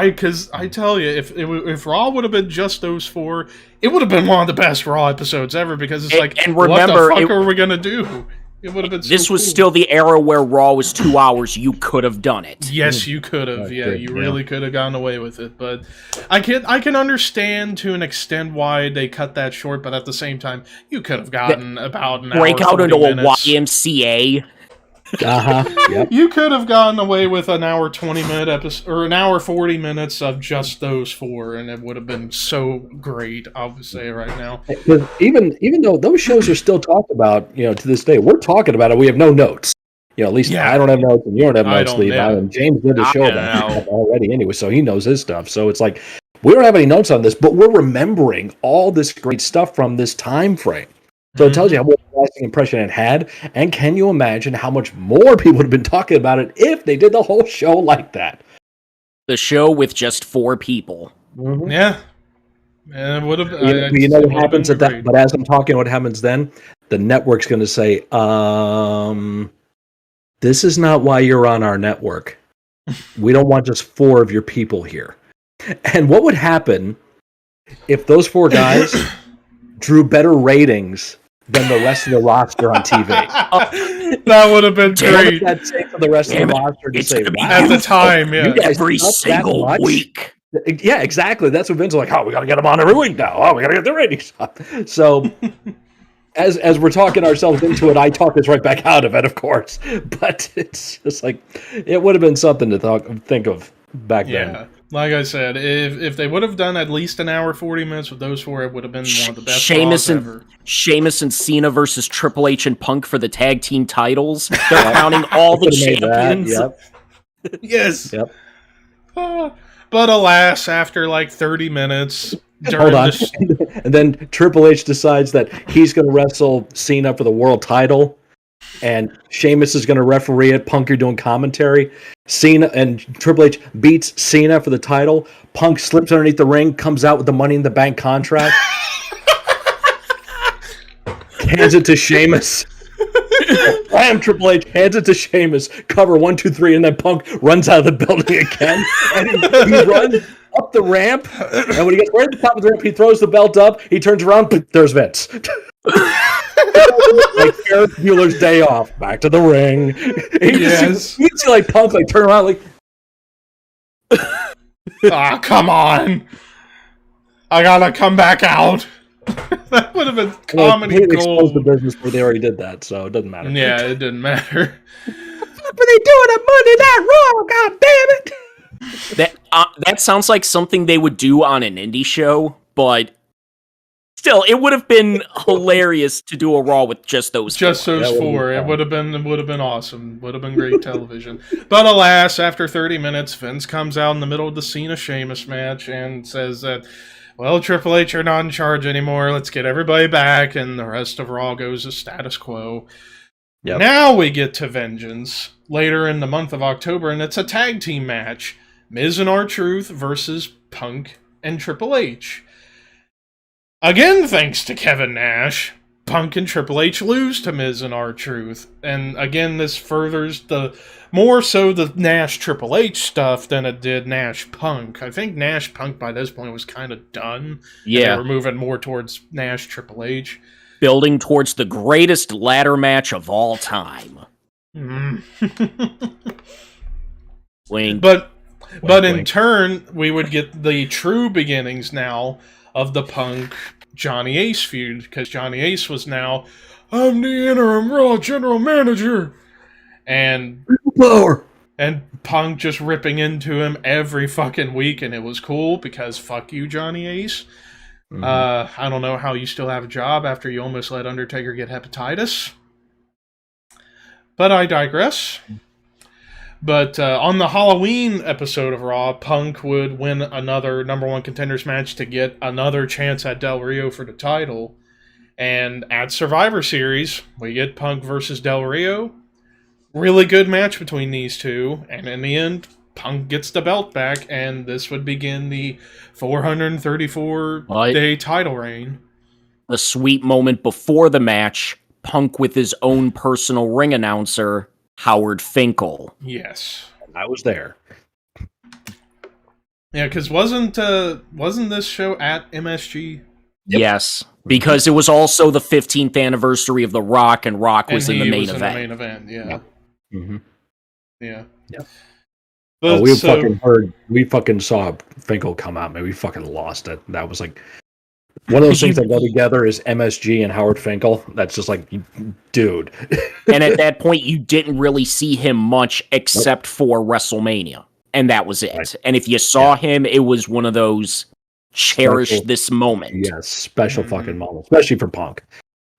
Speaker 2: Because I tell you, if Raw would have been just those four, it would have been one of the best Raw episodes ever. Because it's like, and remember, what the fuck are we gonna do? It would have been.
Speaker 4: This was still the era where Raw was 2 hours. You could have done it.
Speaker 2: Yes, you could have. Yeah, you really could have gotten away with it. But I can understand to an extent why they cut that short. But at the same time, you could have gotten about an
Speaker 4: break
Speaker 2: hour,
Speaker 4: out into a
Speaker 2: minutes.
Speaker 4: YMCA.
Speaker 3: Yep.
Speaker 2: You could have gotten away with an hour 20-minute episode or an hour 40 minutes of just those four, and it would have been so great. I'll say it right now.
Speaker 3: Because even though those shows are still talked about, to this day, we're talking about it. We have no notes. At least I don't have notes, and you don't have notes, Levi. And James did a show about it already anyway, so he knows his stuff. So it's like we don't have any notes on this, but we're remembering all this great stuff from this time frame. So it tells you how much lasting impression it had, and can you imagine how much more people would have been talking about it if they did the whole show like that?
Speaker 4: The show with just 4 people.
Speaker 3: Mm-hmm.
Speaker 2: Yeah. And it would have...
Speaker 3: You know what happens at that? But as I'm talking, what happens then? The network's going to say, this is not why you're on our network. We don't want just 4 of your people here. And what would happen if those 4 guys drew better ratings than the rest of the roster on TV?
Speaker 2: That would have been great.
Speaker 3: That's safe for the rest of the roster to say, wow.
Speaker 2: At the time, yeah.
Speaker 4: Every single week.
Speaker 3: Yeah, exactly. That's what Vince was like, we got to get them on every week now. We got to get the ratings up. So, as we're talking ourselves into it, I talk this right back out of it, of course. But it's just like, it would have been something to think of back then.
Speaker 2: Yeah. Like I said, if they would have done at least an hour 40 minutes with those 4, it would have been one of the best Raws ever.
Speaker 4: Sheamus and Cena versus Triple H and Punk for the tag team titles. They're counting all the champions.
Speaker 3: Yep.
Speaker 2: Yes.
Speaker 3: Yep.
Speaker 2: But alas, after like 30 minutes...
Speaker 3: Hold on. And then Triple H decides that he's going to wrestle Cena for the world title. And Sheamus is going to referee it. Punk, you're doing commentary. Cena and Triple H beats Cena for the title. Punk slips underneath the ring, comes out with the Money in the Bank contract. Hands it to Sheamus. Bam, Triple H hands it to Sheamus. Cover 1, 2, 3, and then Punk runs out of the building again. And he runs up the ramp. And when he gets right at the top of the ramp, he throws the belt up. He turns around. There's Vince. Like Ferris Bueller's Day Off, back to the ring. You see like Punk like turn around like,
Speaker 2: come on! I gotta come back out. That would have been comedy gold.
Speaker 3: Exposed the business where they already did that, so it doesn't matter.
Speaker 2: Yeah, it didn't matter.
Speaker 3: What were they doing at Monday Night Raw? God damn it!
Speaker 4: That sounds like something they would do on an indie show, but. Still, it would have been hilarious to do a Raw with just those 4.
Speaker 2: Just those 4. It would have been awesome. Would have been great television. But alas, after 30 minutes, Vince comes out in the middle of the Cena Sheamus match and says that, well, Triple H, you're not in charge anymore. Let's get everybody back, and the rest of Raw goes to status quo. Yep. Now we get to Vengeance. later in the month of October, and it's a tag team match. Miz and R-Truth versus Punk and Triple H. Again, thanks to Kevin Nash, Punk and Triple H lose to Miz and R-Truth. And again, this furthers more so the Nash-Triple H stuff than it did Nash-Punk. I think Nash-Punk by this point was kind of done.
Speaker 4: Yeah.
Speaker 2: They were moving more towards Nash-Triple H.
Speaker 4: Building towards the greatest ladder match of all time. Wink.
Speaker 2: But in turn, we would get the true beginnings now of the Punk Johnny Ace feud, because Johnny Ace was now, I'm the interim Raw general manager, and Punk just ripping into him every fucking week, and it was cool because fuck you, Johnny Ace. I don't know how you still have a job after you almost let Undertaker get hepatitis, but I digress. But on the Halloween episode of Raw, Punk would win another number one contenders match to get another chance at Del Rio for the title. And at Survivor Series, we get Punk versus Del Rio. Really good match between these two. And in the end, Punk gets the belt back, and this would begin the 434-day title reign.
Speaker 4: The sweet moment before the match, Punk with his own personal ring announcer, Howard Finkel.
Speaker 2: Yes.
Speaker 3: I was there.
Speaker 2: Yeah, because wasn't this show at MSG?
Speaker 4: Yep. Yes, because it was also the 15th anniversary of The Rock, and Rock was in the main event.
Speaker 2: In the main event, yeah.
Speaker 3: Yep. Mm-hmm.
Speaker 2: Yeah.
Speaker 3: Yep.
Speaker 2: But
Speaker 3: we fucking saw Finkel come out, man. We fucking lost it. That was like one of those things that go together is MSG and Howard Finkel. That's just like, dude.
Speaker 4: And at that point, you didn't really see him much except for WrestleMania. And that was it. Right. And if you saw him, it was one of those cherish this moment.
Speaker 3: Yes, special fucking moment. Especially for Punk.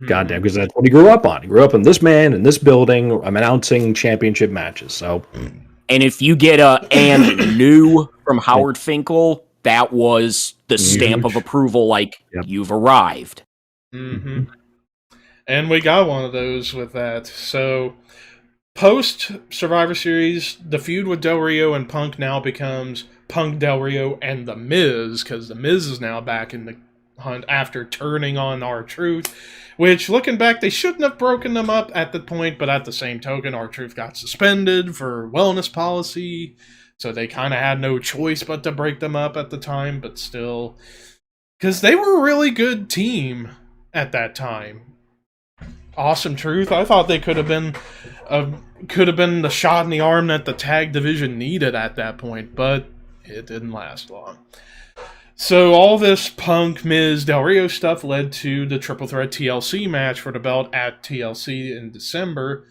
Speaker 3: Goddamn, because that's what he grew up on. He grew up in this man, in this building, announcing championship matches. So,
Speaker 4: and if you get and new from Howard Finkel, that was the stamp of approval, like, you've arrived.
Speaker 2: Mm-hmm. And we got one of those with that. So, post Survivor Series, the feud with Del Rio and Punk now becomes Punk, Del Rio, and The Miz, because The Miz is now back in the hunt after turning on R-Truth, which, looking back, they shouldn't have broken them up at the point, but at the same token, R-Truth got suspended for wellness policy, so they kind of had no choice but to break them up at the time, but still, because they were a really good team at that time. Awesome Truth, I thought they could have been the shot in the arm that the tag division needed at that point, but it didn't last long. So all this Punk, Miz, Del Rio stuff led to the Triple Threat TLC match for the belt at TLC in December.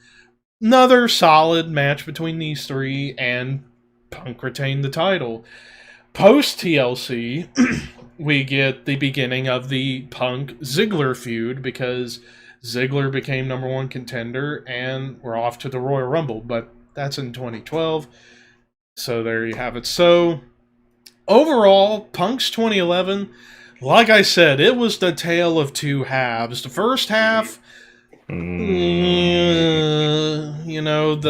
Speaker 2: Another solid match between these three, and Punk retained the title. Post TLC, we get the beginning of the Punk Ziggler feud, because Ziggler became number one contender, and we're off to the Royal Rumble, but that's in 2012. So there you have it. So overall, Punk's 2011, like I said, it was the tale of two halves. The first half, the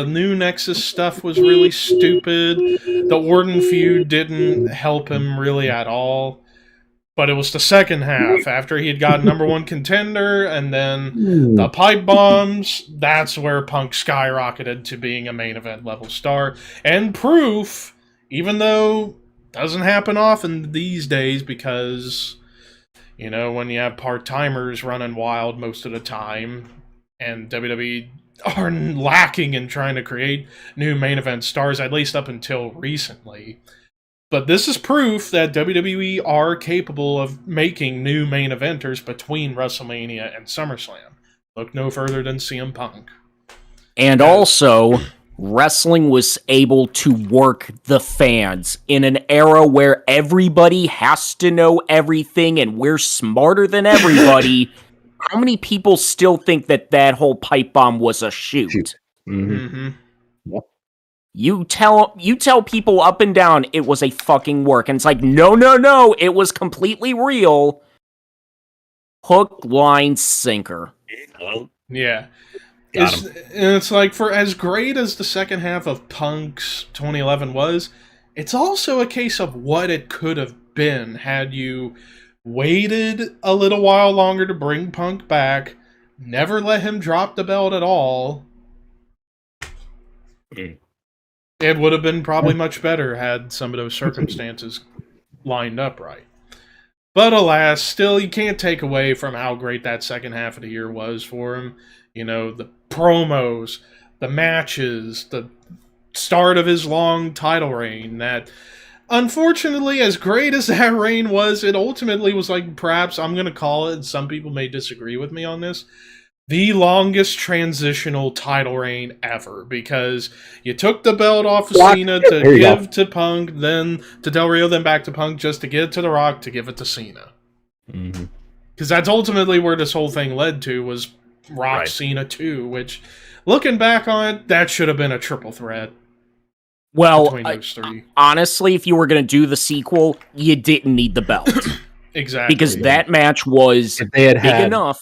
Speaker 2: new Nexus stuff was really stupid. The Orton feud didn't help him really at all. But it was the second half, after he had got number one contender, and then the pipe bombs, that's where Punk skyrocketed to being a main event level star. And proof, even though doesn't happen often these days, because, when you have part-timers running wild most of the time, and WWE are lacking in trying to create new main event stars, at least up until recently. But this is proof that WWE are capable of making new main eventers between WrestleMania and SummerSlam. Look no further than CM Punk.
Speaker 4: And also, wrestling was able to work the fans in an era where everybody has to know everything and we're smarter than everybody. How many people still think that whole pipe bomb was a shoot?
Speaker 2: Mm-hmm.
Speaker 3: Yep.
Speaker 4: You tell people up and down it was a fucking work, and it's like, no, it was completely real. Hook, line, sinker.
Speaker 2: Yeah. it's like, for as great as the second half of Punk's 2011 was, it's also a case of what it could have been had you waited a little while longer to bring Punk back, never let him drop the belt at all. It would have been probably much better had some of those circumstances lined up right. But alas, still, you can't take away from how great that second half of the year was for him. You know, the promos, the matches, the start of his long title reign. That, unfortunately, as great as that reign was, it ultimately was like, perhaps, I'm going to call it, and some people may disagree with me on this, the longest transitional title reign ever, because you took the belt off of Cena to give to Punk, then to Del Rio, then back to Punk, just to get it to The Rock, to give it to Cena. Because that's ultimately where this whole thing led to, was Rock Cena 2, which, looking back on it, that should have been a triple threat.
Speaker 4: Well,
Speaker 2: between those three.
Speaker 4: Honestly, if you were going to do the sequel, you didn't need the belt.
Speaker 2: Exactly.
Speaker 4: Because that match was big enough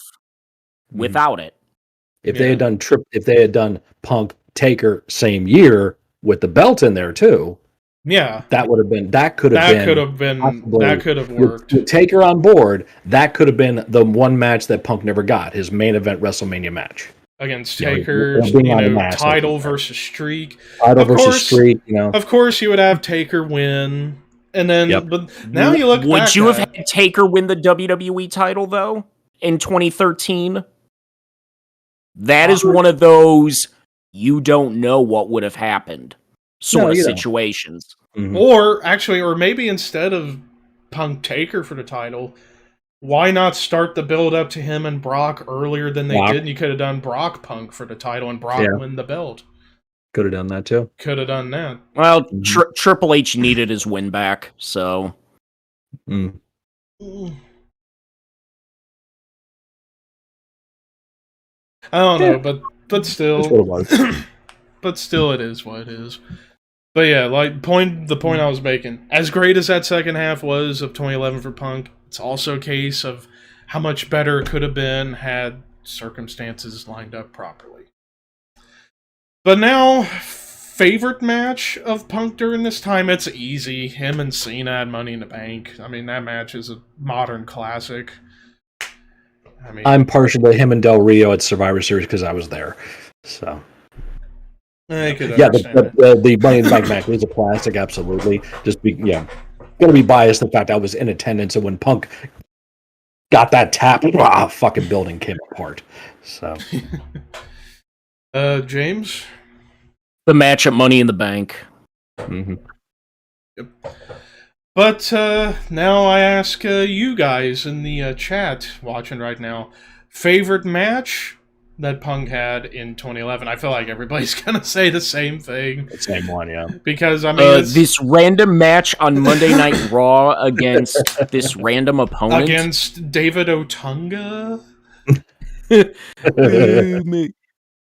Speaker 4: without it.
Speaker 3: If they had done Punk Taker same year with the belt in there too, that could have worked. With Taker on board, that could have been the one match that Punk never got, his main event WrestleMania match.
Speaker 2: Against Taker, title versus streak.
Speaker 3: Of
Speaker 2: course, you would have Taker win, and then, but now you look back.
Speaker 4: Would you have had Taker win the WWE title though in 2013? That is one of those you don't know what would have happened sort of situations.
Speaker 2: Or maybe instead of Punk Taker for the title, why not start the build up to him and Brock earlier than they did? And you could have done Brock Punk for the title and Brock win the belt.
Speaker 3: Could have done that too.
Speaker 2: Could have done that.
Speaker 4: Well, Triple H needed his win back, so.
Speaker 2: I don't know, but still, but still, it is what it is. But yeah, like the point I was making, as great as that second half was of 2011 for Punk, it's also a case of how much better it could have been had circumstances lined up properly. But now, favorite match of Punk during this time, it's easy. Him and Cena at Money in the Bank. I mean, that match is a modern classic.
Speaker 3: I'm partial to him and Del Rio at Survivor Series because I was there. So, the Money in the Bank match is a classic, absolutely. Going to be biased the fact I was in attendance, and when Punk got that tap, fucking building came apart. So,
Speaker 2: James,
Speaker 4: the match at Money in the Bank.
Speaker 2: Yep. But now I ask you guys in the chat watching right now, favorite match that Punk had in 2011? I feel like everybody's going to say the same thing.
Speaker 3: The same one, yeah.
Speaker 2: Because, I mean...
Speaker 4: this random match on Monday Night Raw against this random opponent.
Speaker 2: Against David Otunga?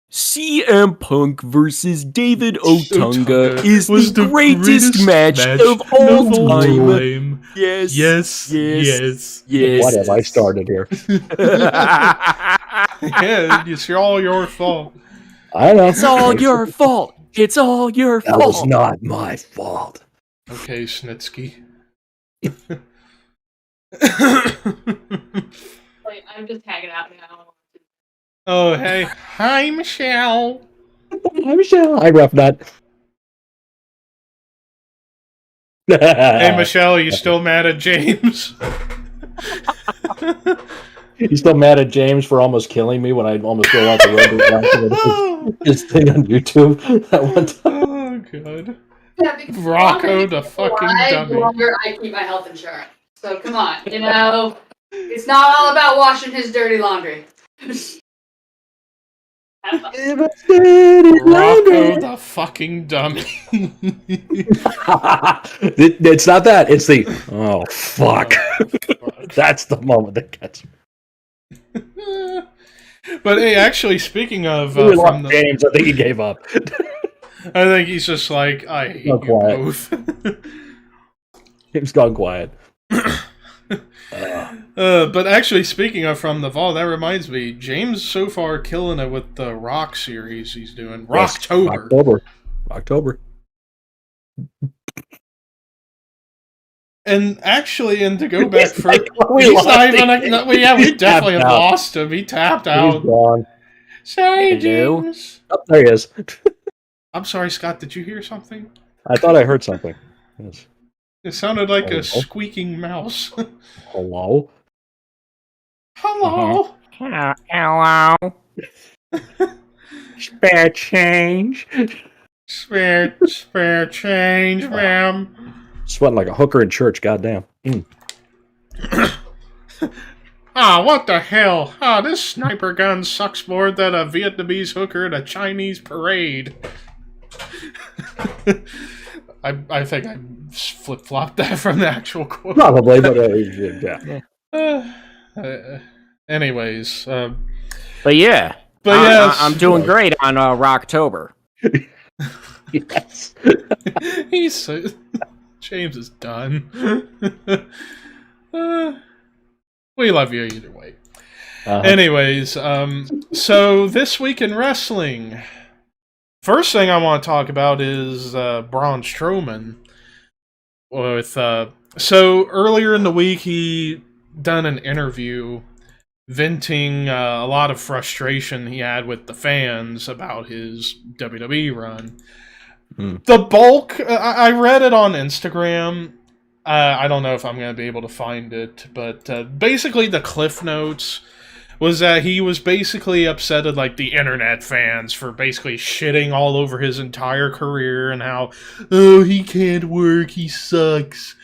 Speaker 4: CM Punk versus David Otunga is the greatest match of all time. Yes.
Speaker 3: What have I started here?
Speaker 2: It's all your fault.
Speaker 3: I know.
Speaker 4: It's all your fault. It's all your fault.
Speaker 3: That was not my fault.
Speaker 2: Okay, Snitsky.
Speaker 1: Wait, I'm just hanging out now.
Speaker 2: Oh, hey. Hi, Michelle.
Speaker 3: Hi, Michelle. Hi, Roughnut.
Speaker 2: Hey, Michelle, are you still mad at James?
Speaker 3: You still mad at James for almost killing me when I almost go out the road his thing on YouTube that one time?
Speaker 2: Oh, God. Rocco the fucking dummy.
Speaker 1: The longer I keep my health insurance. So, come on, it's not all about washing his dirty laundry.
Speaker 2: Rocco the fucking dummy.
Speaker 3: It's not that. It's the fuck. That's the moment that gets me.
Speaker 2: But hey, actually, speaking of
Speaker 3: James, I think he gave up.
Speaker 2: I think he's just like, I hate you both.
Speaker 3: He's gone quiet.
Speaker 2: But actually, speaking of From the Vault, that reminds me, James so far killing it with the Rock series he's doing. Rocktober.
Speaker 3: October.
Speaker 2: And actually, and to go back for... He's not even... we definitely lost him. He tapped out.
Speaker 3: He's gone.
Speaker 2: Sorry, James.
Speaker 3: Oh, there he is.
Speaker 2: I'm sorry, Scott. Did you hear something?
Speaker 3: I thought I heard something. Yes.
Speaker 2: It sounded like a squeaking mouse.
Speaker 3: Hello?
Speaker 2: Hello?
Speaker 4: Hello? Spare change?
Speaker 2: Spare change, ma'am.
Speaker 3: Sweating like a hooker in church, goddamn.
Speaker 2: What the hell? This sniper gun sucks more than a Vietnamese hooker at a Chinese parade. I think I flip-flopped that from the actual quote.
Speaker 3: Probably, but yeah.
Speaker 2: Anyways.
Speaker 4: But yeah. I'm doing great on Rocktober.
Speaker 3: Yes.
Speaker 2: He's so... James is done. We love you either way. Anyways, so this week in wrestling, first thing I want to talk about is Braun Strowman. So earlier in the week, he done an interview venting a lot of frustration he had with the fans about his WWE run. The bulk, I read it on Instagram. I don't know if I'm going to be able to find it, but basically the cliff notes was that he was basically upset at like the internet fans for basically shitting all over his entire career and how, he can't work, he sucks.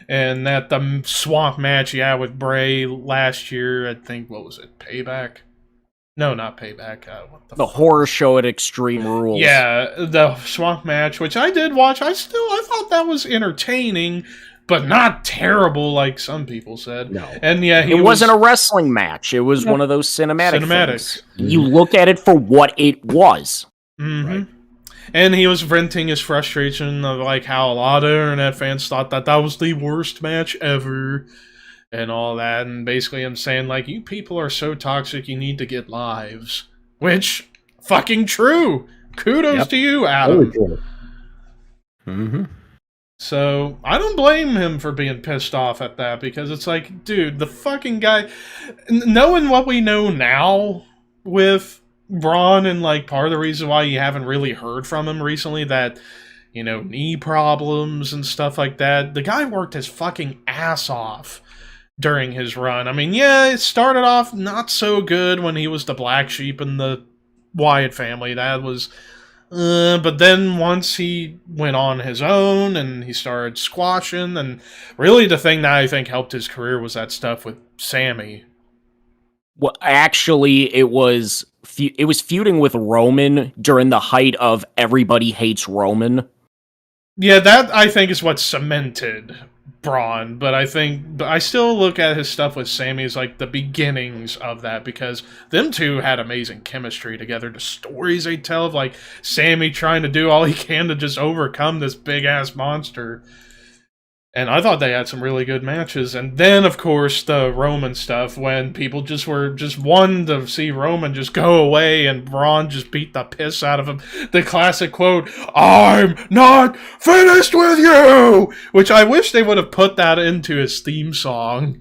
Speaker 2: And that the swamp match he had with Bray last year, I think, what was it, Payback? No, not Payback.
Speaker 4: The horror show at Extreme Rules.
Speaker 2: Yeah, the swamp match, which I did watch. I thought that was entertaining, but not terrible like some people said.
Speaker 3: No.
Speaker 2: And yeah,
Speaker 4: it wasn't a wrestling match. It was one of those cinematics. Things.
Speaker 3: Mm-hmm.
Speaker 4: You look at it for what it was.
Speaker 2: Mm-hmm.
Speaker 3: Right.
Speaker 2: And he was venting his frustration of like how a lot of internet fans thought that was the worst match ever. And all that, and basically I'm saying, like, you people are so toxic, you need to get lives. Which, fucking true! Kudos to you, Adam.
Speaker 3: Mm-hmm.
Speaker 2: So, I don't blame him for being pissed off at that, because it's like, dude, the fucking guy... Knowing what we know now with Braun, and, like, part of the reason why you haven't really heard from him recently, that, you know, knee problems and stuff like that, the guy worked his fucking ass off during his run. I mean, yeah, it started off not so good when he was the black sheep in the Wyatt family. That was... but then once he went on his own and he started squashing, and really the thing that I think helped his career was that stuff with Sammy.
Speaker 4: Well, actually, it was feuding with Roman during the height of everybody hates Roman.
Speaker 2: Yeah, that I think is what cemented Braun, but I still look at his stuff with Sammy as like the beginnings of that, because them two had amazing chemistry together. The stories they tell of like Sammy trying to do all he can to just overcome this big ass monster. And I thought they had some really good matches. And then, of course, the Roman stuff, when people just wanted to see Roman just go away and Braun just beat the piss out of him. The classic quote, "I'm not finished with you!" Which I wish they would have put that into his theme song.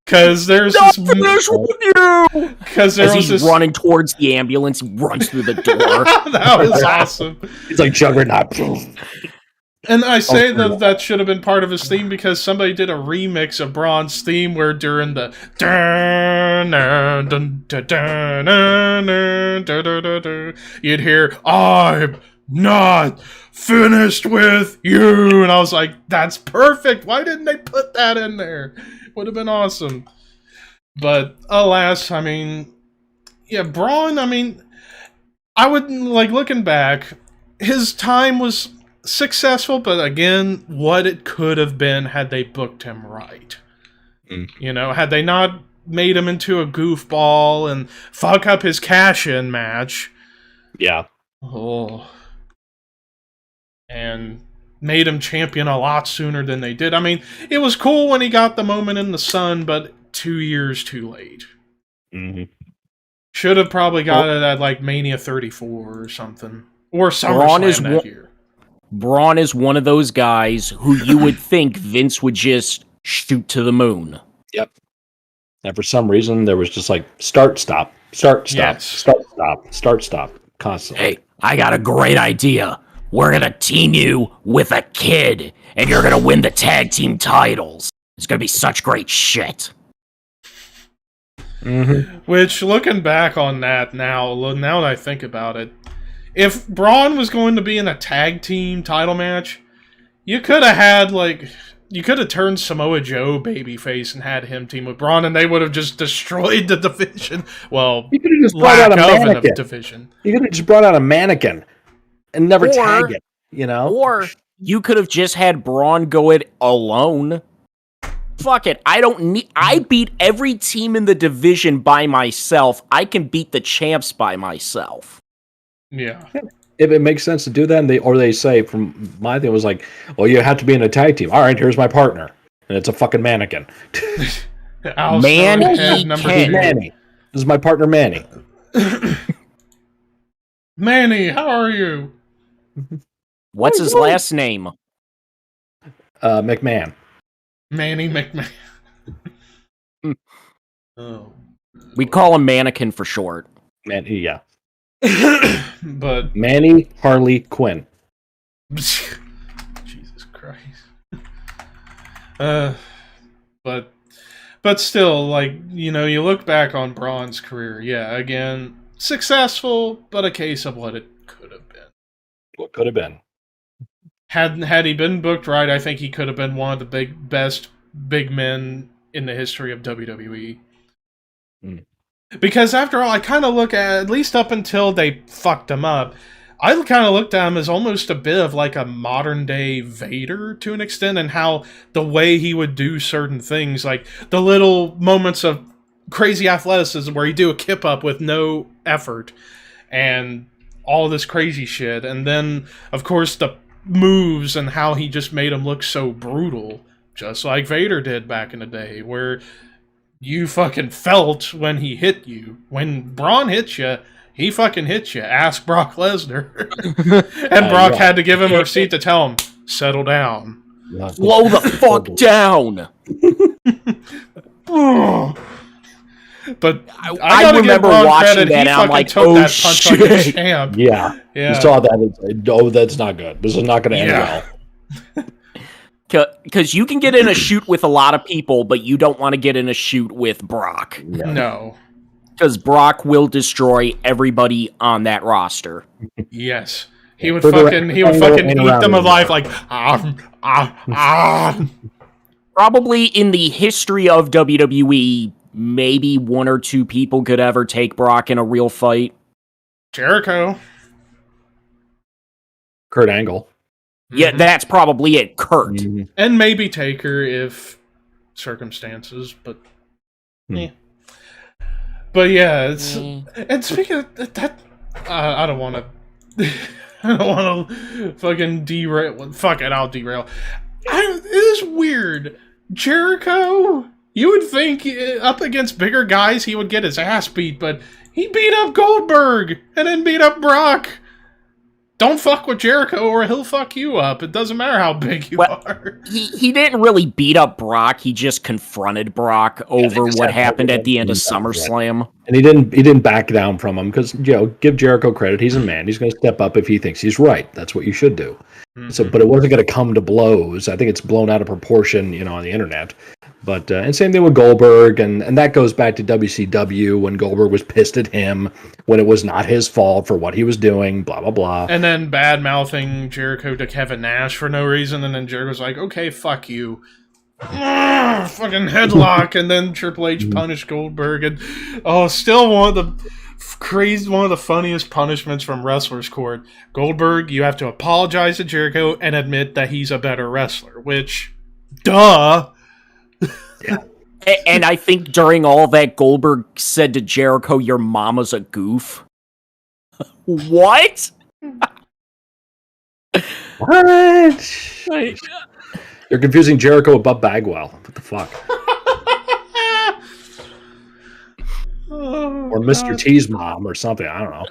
Speaker 2: Because there's
Speaker 4: not finished with you!
Speaker 2: Because there was
Speaker 4: he's running towards the ambulance, he runs through the door.
Speaker 2: That was awesome.
Speaker 3: It's like Juggernaut.
Speaker 2: And I say that should have been part of his theme because somebody did a remix of Braun's theme where during the you'd hear, "I'm not finished with you," and I was like, that's perfect. Why didn't they put that in there? Would have been awesome. But alas, I mean, yeah, Braun, I mean, I would, like, looking back, his time was successful, but again, what it could have been had they booked him right. You know, had they not made him into a goofball and fuck up his cash-in match.
Speaker 3: Yeah.
Speaker 2: Oh. And made him champion a lot sooner than they did. I mean, it was cool when he got the moment in the sun, but 2 years too late.
Speaker 3: Mm-hmm.
Speaker 2: Should have probably got it at like Mania 34 or something. Or SummerSlam that year.
Speaker 4: Braun is one of those guys who you would think Vince would just shoot to the moon.
Speaker 3: Yep. And for some reason, there was just like start, stop, constantly.
Speaker 4: Hey, I got a great idea. We're going to team you with a kid, and you're going to win the tag team titles. It's going to be such great shit.
Speaker 3: Mm-hmm.
Speaker 2: Which, looking back on that now that I think about it, if Braun was going to be in a tag team title match, you could have turned Samoa Joe babyface and had him team with Braun, and they would have just destroyed the division. Well,
Speaker 3: you could have just brought out a mannequin.
Speaker 2: Division.
Speaker 3: You could have just brought out a mannequin and never tag it, you know?
Speaker 4: Or you could have just had Braun go it alone. Fuck it. I beat every team in the division by myself. I can beat the champs by myself.
Speaker 2: Yeah.
Speaker 3: If it makes sense to do that, they say, from my thing, was like, well, you have to be in a tag team. All right, here's my partner. And it's a fucking mannequin.
Speaker 4: Manny.
Speaker 3: This is my partner, Manny.
Speaker 2: Manny, how are you?
Speaker 4: What's his last name?
Speaker 3: McMahon.
Speaker 2: Manny McMahon. Oh.
Speaker 4: We call him Mannequin for short.
Speaker 3: Yeah.
Speaker 2: But
Speaker 3: Manny Harley Quinn.
Speaker 2: Jesus Christ. But still, like, you know, you look back on Braun's career, yeah, again, successful, but a case of what it could have been.
Speaker 3: What could have been.
Speaker 2: Had he been booked right, I think he could have been one of the best big men in the history of WWE.
Speaker 3: Mm.
Speaker 2: Because after all, I kind of look at least up until they fucked him up, I kind of looked at him as almost a bit of like a modern day Vader to an extent, and how the way he would do certain things, like the little moments of crazy athleticism where he'd do a kip up with no effort and all this crazy shit. And then, of course, the moves and how he just made him look so brutal, just like Vader did back in the day, where you fucking felt when he hit you. When Braun hit you, he fucking hit you. Ask Brock Lesnar. And Brock had to give him a receipt to tell him, settle down.
Speaker 4: Slow the fuck down!
Speaker 2: But
Speaker 4: I remember watching that, and I'm like, oh
Speaker 2: that punch
Speaker 4: shit.
Speaker 2: like a champ.
Speaker 3: Yeah. You saw that. Oh, that's not good. This is not going to end well.
Speaker 4: Because you can get in a shoot with a lot of people, but you don't want to get in a shoot with Brock.
Speaker 2: No.
Speaker 4: Because Brock will destroy everybody on that roster.
Speaker 2: Yes. He would fucking eat them alive like,
Speaker 4: Probably in the history of WWE, maybe one or two people could ever take Brock in a real fight.
Speaker 2: Jericho.
Speaker 3: Kurt Angle.
Speaker 4: Yeah, that's probably it. Kurt.
Speaker 3: Mm-hmm.
Speaker 2: And maybe Taker if circumstances, but yeah. But yeah, it's and speaking of that, I don't want to. I don't want to fucking derail. Fuck it, I'll derail. It is weird. Jericho, you would think up against bigger guys he would get his ass beat, but he beat up Goldberg and then beat up Brock. Don't fuck with Jericho or he'll fuck you up. It doesn't matter how big you are.
Speaker 4: He didn't really beat up Brock. He just confronted Brock over what happened at the end of SummerSlam.
Speaker 3: And he didn't back down from him because, you know, give Jericho credit. He's a man. He's going to step up if he thinks he's right. That's what you should do. Mm-hmm. So, but it wasn't going to come to blows. I think it's blown out of proportion, you know, on the internet. But and same thing with Goldberg, and that goes back to WCW when Goldberg was pissed at him when it was not his fault for what he was doing, blah, blah, blah.
Speaker 2: And then bad-mouthing Jericho to Kevin Nash for no reason, and then Jericho's like, okay, fuck you. Fucking headlock, and then Triple H punished Goldberg, and still one of the funniest punishments from Wrestler's Court. Goldberg, you have to apologize to Jericho and admit that he's a better wrestler, which, duh.
Speaker 3: Yeah.
Speaker 4: And I think during all that, Goldberg said to Jericho, your mama's a goof. What?
Speaker 3: What? You're confusing Jericho with Bob Bagwell. What the fuck? or Mr. T's mom or something. I don't know.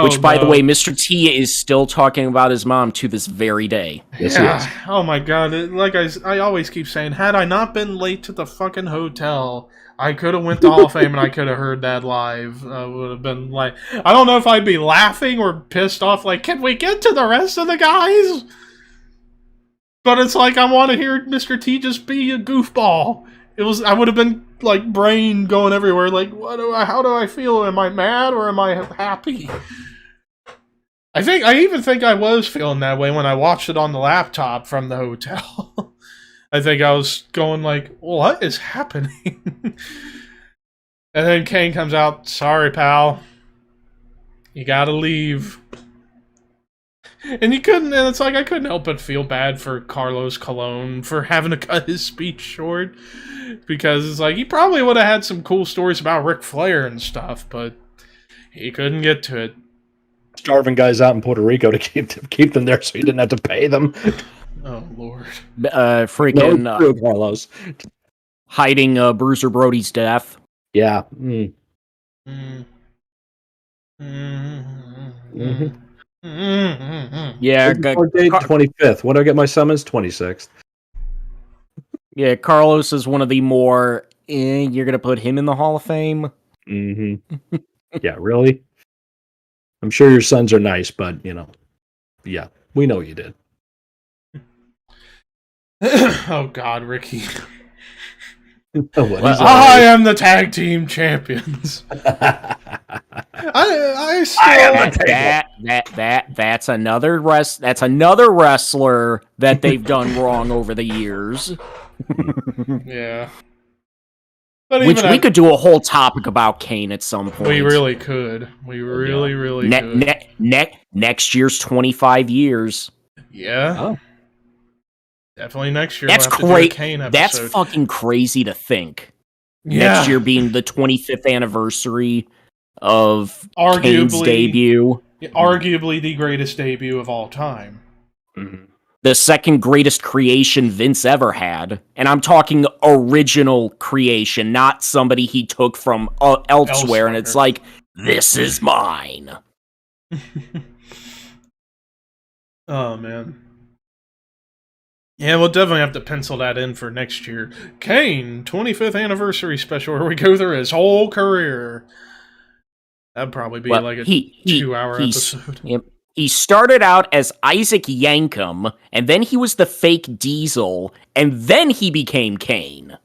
Speaker 4: Which, by the way, Mr. T is still talking about his mom to this very day.
Speaker 3: Yes, he is.
Speaker 2: Oh my god! Like I always keep saying, had I not been late to the fucking hotel, I could have went to Hall of Fame and I could have heard that live. I would have been like, I don't know if I'd be laughing or pissed off. Like, can we get to the rest of the guys? But it's like I want to hear Mr. T just be a goofball. I would have been like brain going everywhere. Like, how do I feel? Am I mad or am I happy? I even think I was feeling that way when I watched it on the laptop from the hotel. I think I was going like, what is happening? And then Kane comes out, sorry, pal. You gotta leave. And it's like I couldn't help but feel bad for Carlos Colon for having to cut his speech short. Because it's like, he probably would have had some cool stories about Ric Flair and stuff, but he couldn't get to it.
Speaker 3: Starving guys out in Puerto Rico to keep them there so he didn't have to pay them.
Speaker 2: Oh, Lord.
Speaker 4: Freaking
Speaker 3: no, true, Carlos.
Speaker 4: Hiding Bruiser Brody's death.
Speaker 3: Yeah.
Speaker 4: Yeah.
Speaker 3: Date 25th. When do I get my summons? 26th.
Speaker 4: Yeah, Carlos is one of the more, you're going to put him in the Hall of Fame?
Speaker 3: Mm-hmm. Yeah, really? I'm sure your sons are nice, but, yeah, we know you did.
Speaker 2: Oh, God, Ricky.
Speaker 3: I
Speaker 2: am the tag team champions. I still...
Speaker 4: That's another wrestler that they've done wrong over the years.
Speaker 2: Yeah.
Speaker 4: Which we could do a whole topic about Kane at some point.
Speaker 2: We really could. We really could.
Speaker 4: Next year's 25 years.
Speaker 2: Yeah.
Speaker 3: Oh.
Speaker 2: Definitely next year.
Speaker 4: That's
Speaker 2: great.
Speaker 4: That's fucking crazy to think.
Speaker 2: Yeah.
Speaker 4: Next year being the 25th anniversary of Kane's debut.
Speaker 2: Arguably the greatest debut of all time.
Speaker 3: Mm-hmm.
Speaker 4: The second greatest creation Vince ever had. And I'm talking original creation, not somebody he took from elsewhere. And it's like, this is mine.
Speaker 2: Oh, man. Yeah, we'll definitely have to pencil that in for next year. Kane, 25th anniversary special, where we go through his whole career. That'd probably be like a 2-hour episode.
Speaker 4: Yep. He started out as Isaac Yankem, and then he was the fake Diesel, and then he became Kane.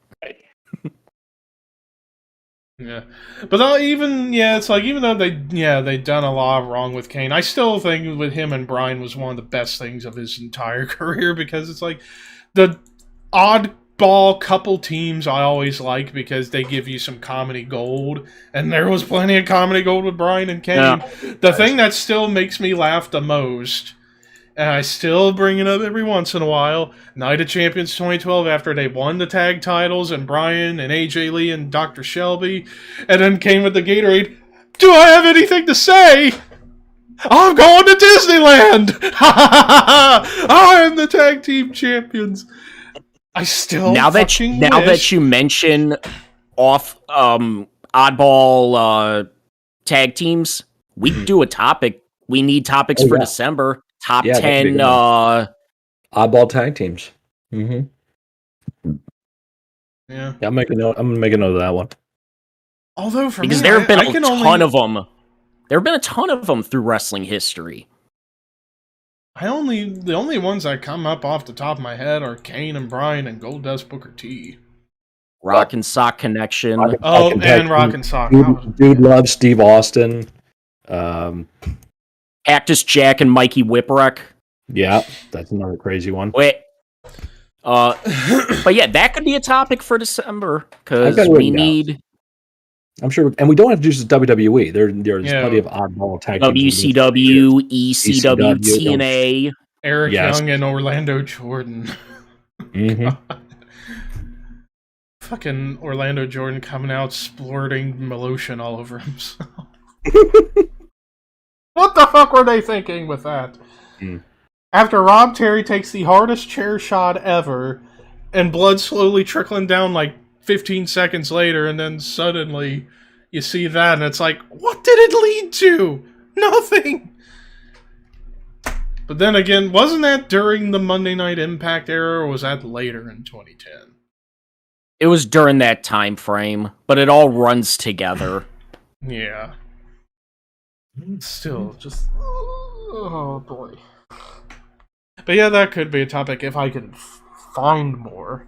Speaker 2: Yeah, but it's like, even though they done a lot wrong with Kane, I still think with him and Bryan was one of the best things of his entire career, because it's like the oddball couple teams I always like because they give you some comedy gold, and there was plenty of comedy gold with Bryan and Kane. Yeah. The thing that still makes me laugh the most, and I still bring it up every once in a while, Night of Champions 2012, after they won the tag titles, and Bryan and AJ Lee and Dr. Shelby, and then came with the Gatorade, do I have anything to say? I'm going to Disneyland! I am the tag team champions! I still
Speaker 4: now that you mention oddball tag teams, we can do a topic. We need topics for December. Top 10
Speaker 3: oddball tag teams. Mm-hmm.
Speaker 2: Yeah.
Speaker 3: I'm gonna make a note of that one.
Speaker 2: Although
Speaker 4: because there have been a ton of them. There have been a ton of them through wrestling history.
Speaker 2: The only ones that come up off the top of my head are Kane and Bryan and Goldust Booker T.
Speaker 4: Rock and Sock Connection.
Speaker 2: Rock and Sock.
Speaker 3: Dude loves Steve Austin.
Speaker 4: Cactus Jack and Mikey Whipwreck.
Speaker 3: Yeah, that's another crazy one.
Speaker 4: Wait. But yeah, that could be a topic for December, because we need...
Speaker 3: I'm sure, and we don't have to do this WWE. There's plenty of oddball tag teams.
Speaker 4: WCW, ECW, TNA.
Speaker 2: Eric Young and Orlando Jordan.
Speaker 3: Mm-hmm.
Speaker 2: Fucking Orlando Jordan coming out splurting lotion all over himself. What the fuck were they thinking with that?
Speaker 3: Mm.
Speaker 2: After Rob Terry takes the hardest chair shot ever, and blood slowly trickling down like 15 seconds later, and then suddenly you see that, and it's like, what did it lead to? Nothing. But then again, wasn't that during the Monday Night Impact era, or was that later in 2010?
Speaker 4: It was during that time frame, but it all runs together.
Speaker 2: Yeah. Still, just... Oh, boy. But yeah, that could be a topic if I can find more.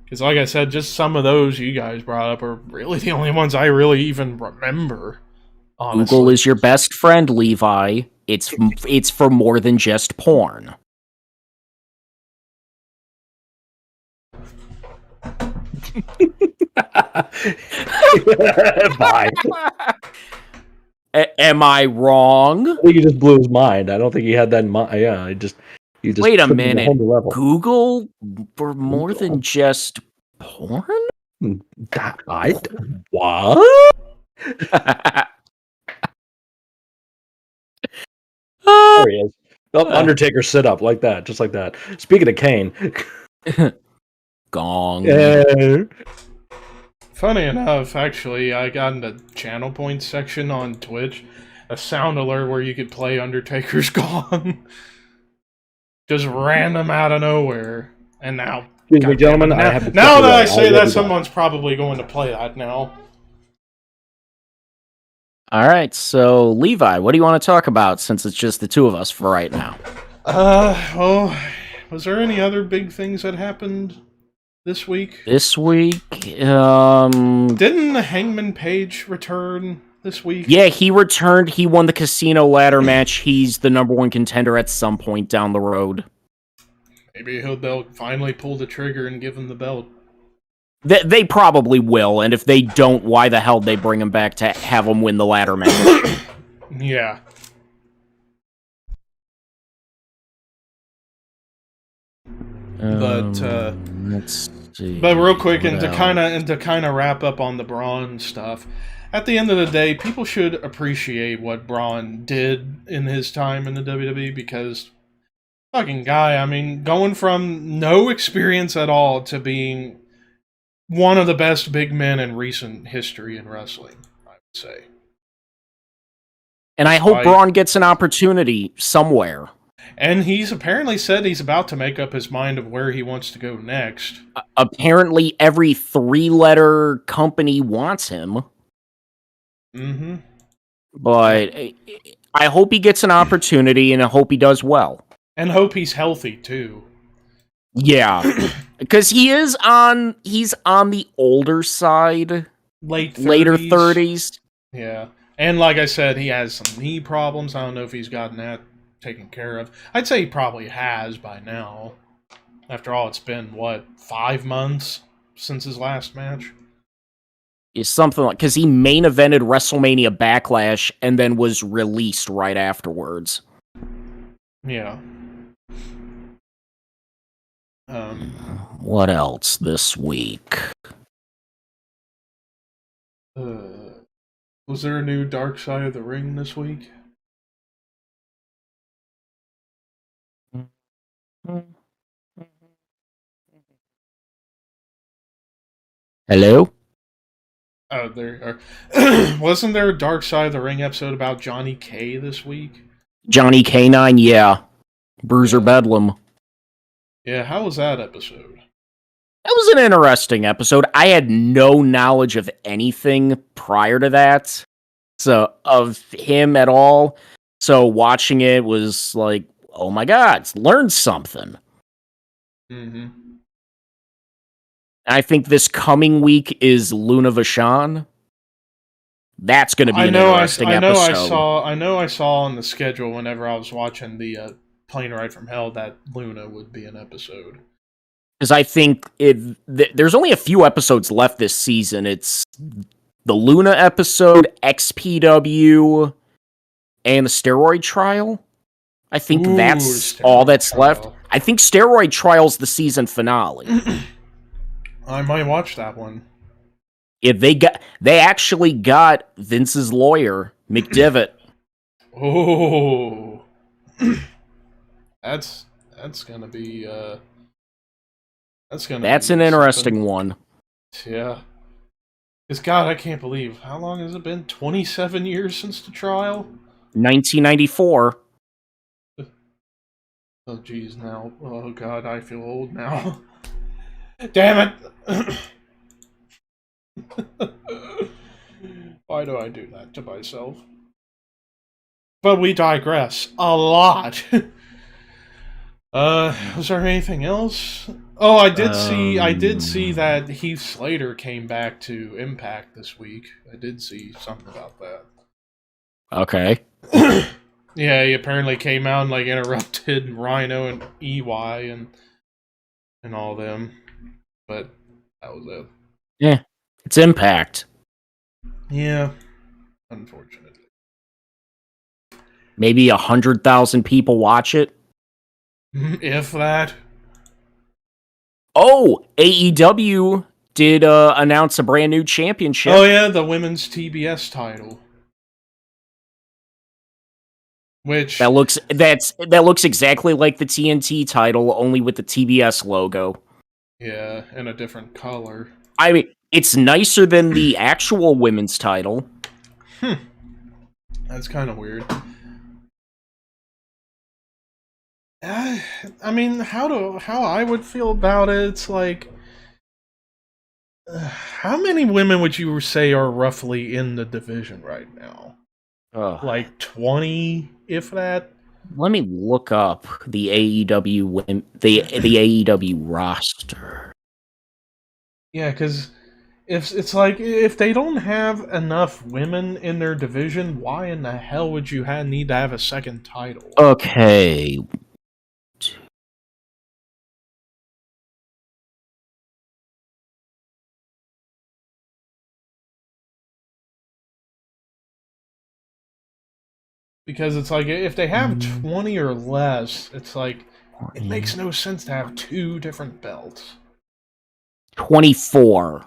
Speaker 2: Because like I said, just some of those you guys brought up are really the only ones I really even remember. Honestly.
Speaker 4: Google is your best friend, Levi. It's for more than just porn.
Speaker 3: Bye.
Speaker 4: Am I wrong?
Speaker 3: I think he just blew his mind. I don't think he had that in mind. Yeah, you just
Speaker 4: wait a
Speaker 3: took it to
Speaker 4: minute.
Speaker 3: whole new level.
Speaker 4: Google for more than just porn?
Speaker 3: What? There he is. Oh, Undertaker sit up like that, just like that. Speaking of Kane,
Speaker 4: Gong.
Speaker 2: Funny enough, actually, I got in the channel points section on Twitch a sound alert where you could play Undertaker's Gong. Just random out of nowhere. And now...
Speaker 3: excuse me, gentlemen,
Speaker 2: now,
Speaker 3: I have to
Speaker 2: now that I say
Speaker 3: will
Speaker 2: that,
Speaker 3: be
Speaker 2: someone's probably going to play that now.
Speaker 4: Alright, so Levi, what do you want to talk about since it's just the two of us for right now?
Speaker 2: Well, was there any other big things that happened this week?
Speaker 4: This week,
Speaker 2: Didn't the Hangman Page return this week?
Speaker 4: yeah, he returned. He won the casino ladder match. He's the number one contender at some point down the road.
Speaker 2: Maybe they'll finally pull the trigger and give him the belt.
Speaker 4: They probably will, and if they don't, why the hell they bring him back to have him win the ladder match?
Speaker 2: Yeah.
Speaker 4: Let's see.
Speaker 2: But real quick,
Speaker 4: what
Speaker 2: and to
Speaker 4: else?
Speaker 2: kind of wrap up on the Braun stuff. At the end of the day, people should appreciate what Braun did in his time in the WWE, because fucking guy, I mean, going from no experience at all to being one of the best big men in recent history in wrestling, I would say.
Speaker 4: And I hope Braun gets an opportunity somewhere.
Speaker 2: And he's apparently said he's about to make up his mind of where he wants to go next.
Speaker 4: Apparently, every three-letter company wants him.
Speaker 2: Mm-hmm.
Speaker 4: But I hope he gets an opportunity, and I hope he does well.
Speaker 2: And hope he's healthy, too.
Speaker 4: Yeah. Because he's on the older side. Later 30s.
Speaker 2: Yeah. And like I said, he has some knee problems. I don't know if he's gotten that taken care of. I'd say he probably has by now. After all, it's been, 5 months since his last match?
Speaker 4: Is something like, because he main evented WrestleMania Backlash and then was released right afterwards.
Speaker 2: Yeah.
Speaker 4: What else this week?
Speaker 2: Was there a new Dark Side of the Ring this week?
Speaker 4: Hello?
Speaker 2: Oh, there are. Wasn't there a Dark Side of the Ring episode about Johnny K this week?
Speaker 4: Johnny K9, yeah. Bruiser Bedlam.
Speaker 2: Yeah, how was that episode?
Speaker 4: That was an interesting episode. I had no knowledge of anything prior to that, so of him at all. So watching it was like, oh my god, learned something.
Speaker 2: Mm-hmm.
Speaker 4: I think this coming week is Luna Vachon. That's going to be an interesting episode.
Speaker 2: I know I saw on the schedule whenever I was watching the Plane Ride from Hell that Luna would be an episode.
Speaker 4: Because I think there's only a few episodes left this season. It's the Luna episode, XPW, and the Steroid Trial. I think that's all that's left. I think Steroid Trial's the season finale.
Speaker 2: I might watch that one.
Speaker 4: Yeah, they actually got Vince's lawyer, McDivitt.
Speaker 2: Oh, that's gonna be that's an interesting
Speaker 4: one.
Speaker 2: Yeah. Because, God, I can't believe, how long has it been? 27 years since the trial?
Speaker 4: 1994.
Speaker 2: Oh, geez, now. Oh, God, I feel old now. Damn it! Why do I do that to myself? But we digress a lot. Was there anything else? Oh, I did see that Heath Slater came back to Impact this week. I did see something about that.
Speaker 4: Okay.
Speaker 2: Yeah, he apparently came out and like interrupted Rhino and EY and all them. But that was it.
Speaker 4: Yeah. It's Impact.
Speaker 2: Yeah. Unfortunately.
Speaker 4: Maybe 100,000 people watch it.
Speaker 2: If that.
Speaker 4: Oh, AEW did announce a brand new championship.
Speaker 2: Oh yeah, the women's TBS title. Which
Speaker 4: that looks exactly like the TNT title, only with the TBS logo.
Speaker 2: Yeah, in a different color.
Speaker 4: I mean, it's nicer than the actual women's title.
Speaker 2: That's kind of weird. I mean, how I would feel about it, it's like, how many women would you say are roughly in the division right now? Like 20, if that?
Speaker 4: Let me look up the AEW the AEW roster.
Speaker 2: Yeah, because it's like, if they don't have enough women in their division, why in the hell would you need to have a second title?
Speaker 4: Okay.
Speaker 2: Because it's like, if they have 20 or less, it's like, it makes no sense to have two different belts.
Speaker 4: 24.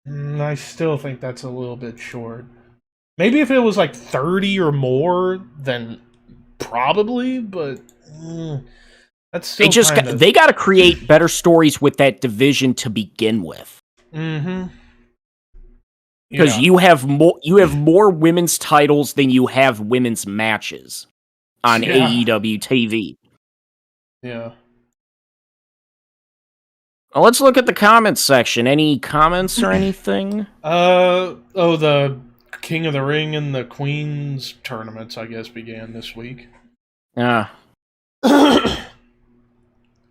Speaker 2: I still think that's a little bit short. Maybe if it was like 30 or more, then probably, but that's still
Speaker 4: they got to create better stories with that division to begin with.
Speaker 2: Mm-hmm.
Speaker 4: Because you have more women's titles than you have women's matches on AEW TV.
Speaker 2: Yeah.
Speaker 4: Well, let's look at the comments section. Any comments or anything?
Speaker 2: The King of the Ring and the Queens tournaments, I guess, began this week.
Speaker 4: Yeah,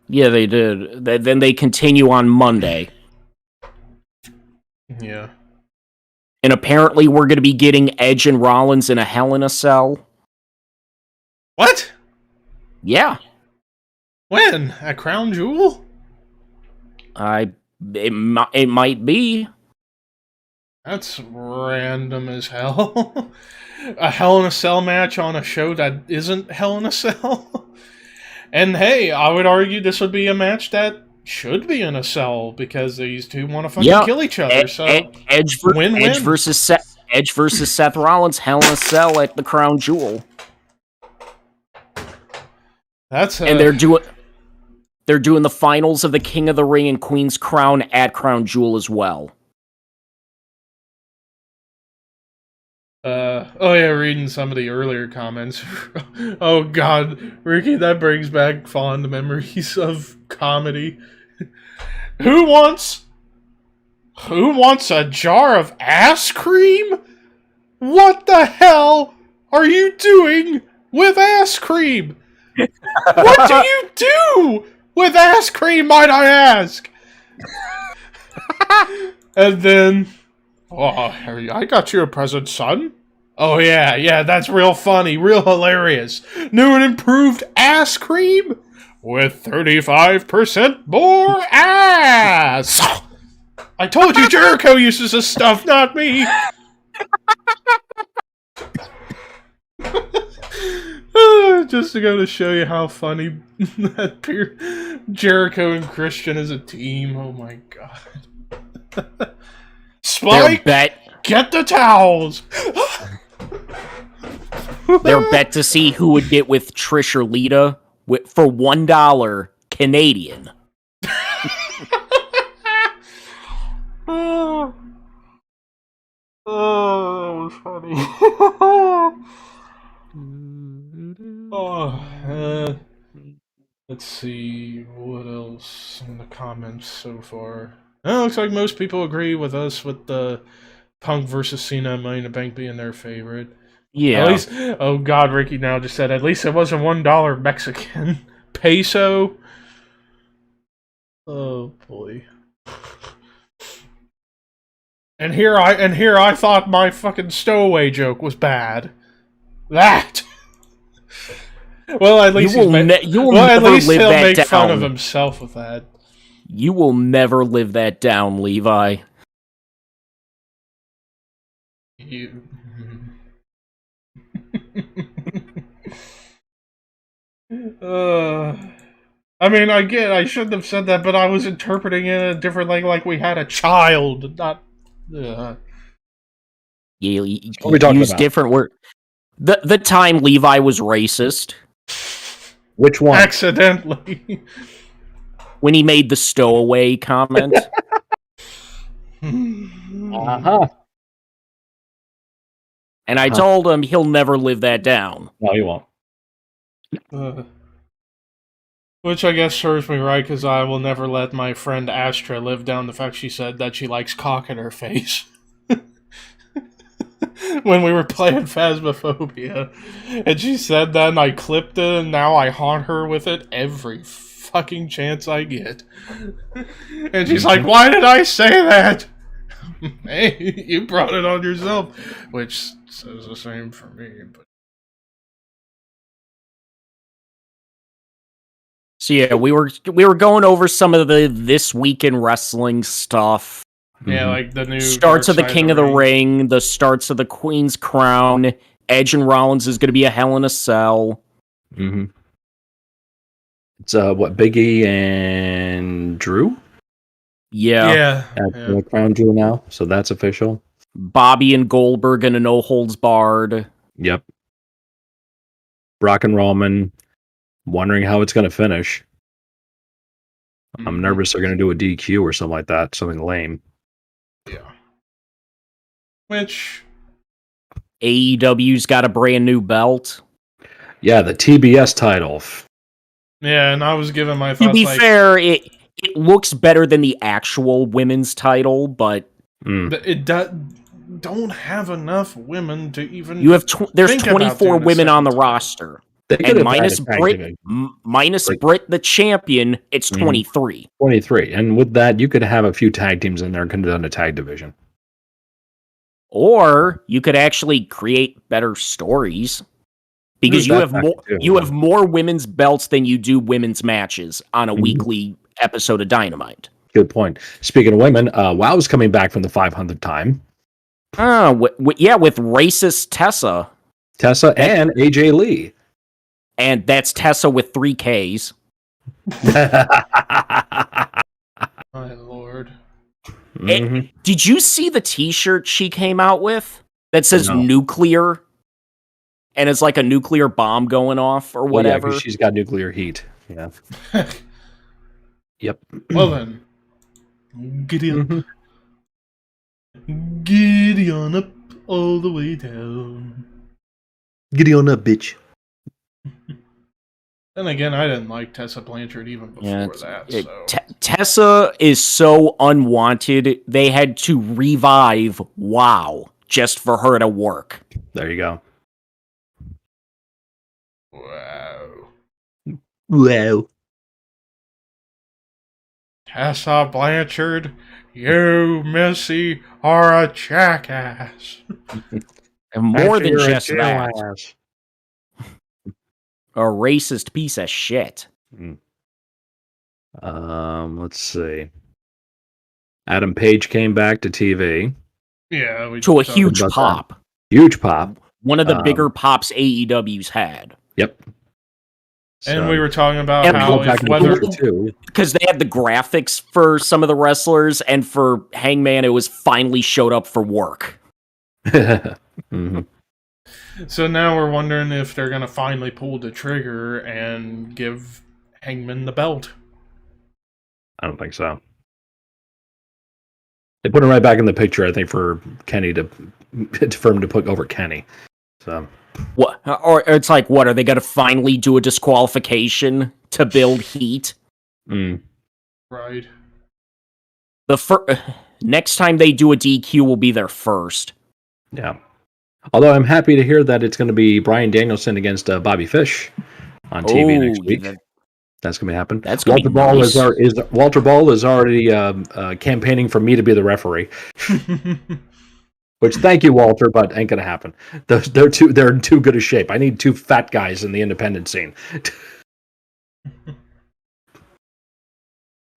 Speaker 4: they did. Then they continue on Monday.
Speaker 2: Yeah.
Speaker 4: And apparently we're going to be getting Edge and Rollins in a Hell in a Cell.
Speaker 2: What?
Speaker 4: Yeah.
Speaker 2: When? At Crown Jewel?
Speaker 4: It might be.
Speaker 2: That's random as hell. A Hell in a Cell match on a show that isn't Hell in a Cell? And hey, I would argue this would be a match that should be in a cell, because these two want to fucking kill each other.
Speaker 4: Edge versus Seth Rollins, Hell in a Cell at the Crown Jewel. And they're doing the finals of the King of the Ring and Queen's Crown at Crown Jewel as well.
Speaker 2: Reading some of the earlier comments. Oh god, Ricky, that brings back fond memories of comedy. Who wants a jar of ass cream? What the hell are you doing with ass cream? What do you do with ass cream, might I ask? And then, I got you a present, son. Oh yeah, that's real funny, real hilarious. New and improved ass cream with 35% more ass. I told you Jericho uses this stuff, not me. Just to go to show you how funny that Jericho and Christian as a team. Oh my god. Spike, get the towels.
Speaker 4: They're bet to see who would get with Trish or Lita for $1 Canadian.
Speaker 2: funny. Let's see what else in the comments so far. It looks like most people agree with us with the Punk versus Cena Money in the Bank being their favorite.
Speaker 4: Yeah.
Speaker 2: At least, oh god, Ricky now just said, at least it wasn't $1 Mexican peso. Oh boy. And here I thought my fucking stowaway joke was bad. That. Well, at least
Speaker 4: you will
Speaker 2: at
Speaker 4: never
Speaker 2: least
Speaker 4: live
Speaker 2: he'll
Speaker 4: that
Speaker 2: make
Speaker 4: down.
Speaker 2: fun of himself with that.
Speaker 4: You will never live that down, Levi.
Speaker 2: You. I mean, I shouldn't have said that, but I was interpreting it a different like we had a child, not.
Speaker 4: You
Speaker 3: What are we talking
Speaker 4: use
Speaker 3: about?
Speaker 4: different word. The time Levi was racist.
Speaker 3: Which one?
Speaker 2: Accidentally.
Speaker 4: When he made the stowaway comment.
Speaker 3: Uh-huh.
Speaker 4: And I told him he'll never live that down.
Speaker 3: No, you won't.
Speaker 2: Which I guess serves me right, because I will never let my friend Astra live down the fact she said that she likes cock in her face. When we were playing Phasmophobia. And she said that, and I clipped it, and now I haunt her with it every fucking chance I get. And she's like, why did I say that? Hey, you brought it on yourself. Which says the same for me, but...
Speaker 4: So yeah, we were going over some of the This Week in Wrestling stuff.
Speaker 2: Yeah, like the new...
Speaker 4: Starts of the King of the Ring, the starts of the Queen's Crown, Edge and Rollins is going to be a Hell in a Cell.
Speaker 3: Mm-hmm. It's, what, Big E and Drew?
Speaker 4: Yeah.
Speaker 3: At the Crown Jewel now, so that's official.
Speaker 4: Bobby and Goldberg in a No Holds Barred.
Speaker 3: Yep. Brock and Roman, wondering how it's going to finish. I'm nervous they're going to do a DQ or something like that, something lame.
Speaker 2: Yeah. Which...
Speaker 4: AEW's got a brand new belt.
Speaker 3: Yeah, the TBS title.
Speaker 2: Yeah, and I was giving my thoughts.
Speaker 4: To be fair, it looks better than the actual women's title, but
Speaker 2: it don't have enough women to even.
Speaker 4: You have there's 24 women on the roster, and minus Britt, the champion, it's 23.
Speaker 3: 23, and with that, you could have a few tag teams in there and could have done a tag division.
Speaker 4: Or you could actually create better stories. Because you have more women's belts than you do women's matches on a weekly episode of Dynamite.
Speaker 3: Good point. Speaking of women, WoW's coming back from the 500th time.
Speaker 4: With racist Tessa.
Speaker 3: Tessa and AJ Lee.
Speaker 4: And that's Tessa with 3 Ks.
Speaker 2: My lord.
Speaker 4: Did you see the t-shirt she came out with that says nuclear? And it's like a nuclear bomb going off or whatever.
Speaker 3: Yeah, she's got nuclear heat. Yeah. Yep.
Speaker 2: Well then, giddy up. Giddy on up all the way down.
Speaker 3: Giddy on up, bitch.
Speaker 2: Then again, I didn't like Tessa Blanchard even before that. So.
Speaker 4: Tessa is so unwanted, they had to revive WoW just for her to work.
Speaker 3: There you go.
Speaker 2: Wow. Tessa Blanchard, you, Missy, are a jackass.
Speaker 4: And more than just that. A racist piece of shit.
Speaker 3: Let's see. Adam Page came back to TV.
Speaker 2: Yeah.
Speaker 4: To a huge pop.
Speaker 3: That. Huge pop.
Speaker 4: One of the bigger pops AEW's had.
Speaker 3: Yep.
Speaker 2: And we were talking about how
Speaker 4: because they had the graphics for some of the wrestlers, and for Hangman, it was finally showed up for work.
Speaker 2: So now we're wondering if they're going to finally pull the trigger and give Hangman the belt.
Speaker 3: I don't think so. They put him right back in the picture, I think, for Kenny to for him to put over Kenny. So
Speaker 4: what? Or it's like, what are they going to finally do a disqualification to build heat?
Speaker 2: Right.
Speaker 4: Next time they do a DQ will be their first.
Speaker 3: Yeah. Although I'm happy to hear that it's going to be Bryan Danielson against Bobby Fish on TV next week. That's going to happen.
Speaker 4: That's going to be nice.
Speaker 3: Walter Ball is already campaigning for me to be the referee. Which, thank you, Walter, but ain't going to happen. They're in too good a shape. I need two fat guys in the independent scene.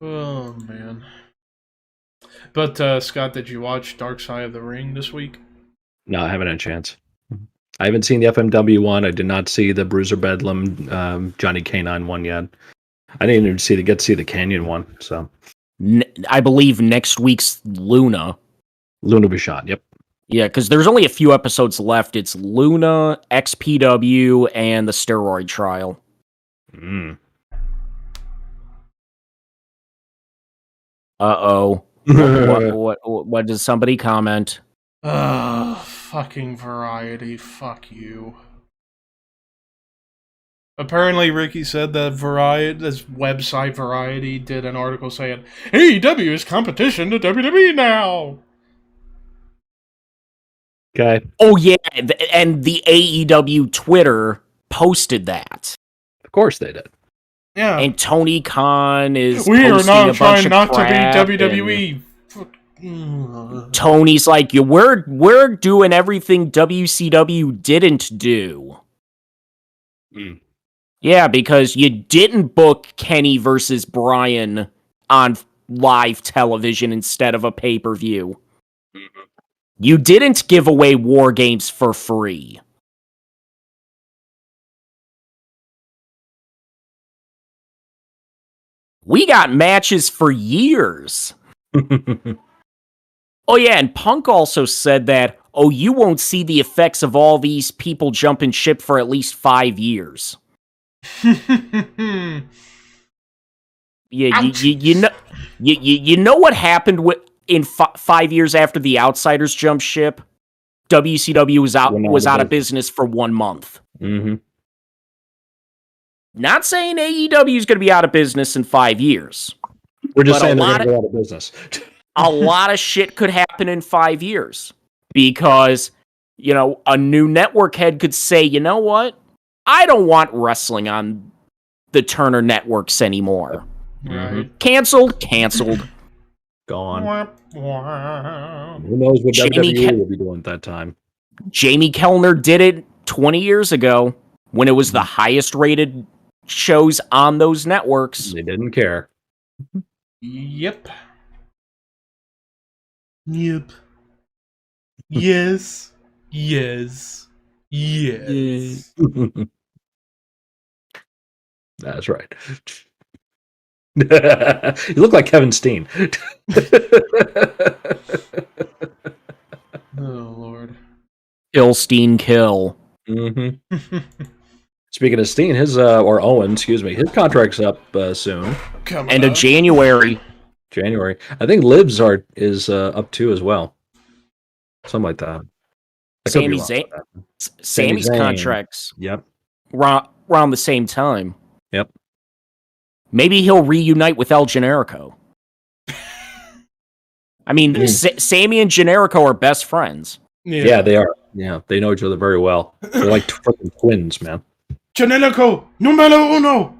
Speaker 2: Oh, man. But, Scott, did you watch Dark Side of the Ring this week?
Speaker 3: No, I haven't had a chance. I haven't seen the FMW one. I did not see the Bruiser Bedlam, Johnny K9 one yet. I didn't even get to see the Canyon one. So,
Speaker 4: I believe next week's Luna.
Speaker 3: Luna Bouchon, yep.
Speaker 4: Yeah, because there's only a few episodes left. It's Luna, XPW, and the steroid trial. Uh-oh. What does somebody comment?
Speaker 2: Fucking Variety. Fuck you. Apparently, Ricky said that this website Variety did an article saying AEW is competition to WWE now.
Speaker 3: Okay.
Speaker 4: Oh yeah, and the AEW Twitter posted that.
Speaker 3: Of course they did.
Speaker 2: Yeah.
Speaker 4: And Tony Khan is.
Speaker 2: We are now trying not to be WWE.
Speaker 4: Tony's like, we're doing everything WCW didn't do. Yeah, because you didn't book Kenny versus Bryan on live television instead of a pay-per-view. You didn't give away War Games for free. We got matches for years. Oh yeah, and Punk also said that, you won't see the effects of all these people jumping ship for at least 5 years. Yeah, you know what happened in 5 years after the Outsiders jumped ship? WCW was out of business for 1 month. Not saying AEW is going to be out of business in 5 years.
Speaker 3: We're just saying they're going to go out of business.
Speaker 4: A lot of shit could happen in 5 years because, a new network head could say, you know what? I don't want wrestling on the Turner networks anymore.
Speaker 2: Right.
Speaker 4: Canceled.
Speaker 3: Gone. Who knows what WWE will be doing at that time?
Speaker 4: Jamie Kellner did it 20 years ago when it was the highest rated shows on those networks.
Speaker 3: They didn't care.
Speaker 2: Yep. Yes.
Speaker 3: That's right. You look like Kevin Steen.
Speaker 2: Oh, Lord.
Speaker 4: Kill Steen, kill.
Speaker 3: Speaking of Steen, or Owen, excuse me, his contract's up soon.
Speaker 4: End of January.
Speaker 3: I think Liv's is up too as well. Something like that.
Speaker 4: Sammy's contracts.
Speaker 3: Yep.
Speaker 4: Around the same time.
Speaker 3: Yep.
Speaker 4: Maybe he'll reunite with El Generico. I mean, Sammy and Generico are best friends.
Speaker 3: Yeah, they are. Yeah, they know each other very well. They're like freaking twins, man.
Speaker 2: Generico, numero uno!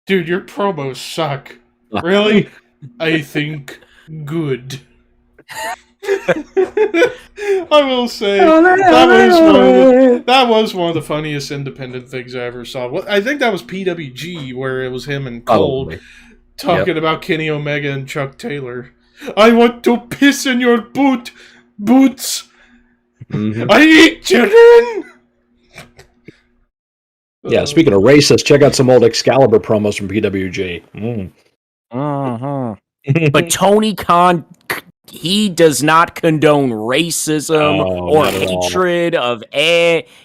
Speaker 2: Dude, your promos suck. Really? I think good. I will say that was one of the funniest independent things I ever saw. I think that was PWG, where it was him and Cole talking about Kenny Omega and Chuck Taylor. I want to piss in your boots. I eat children.
Speaker 3: Yeah, speaking of racist, check out some old Excalibur promos from PWG.
Speaker 4: But Tony Khan, he does not condone racism or hatred of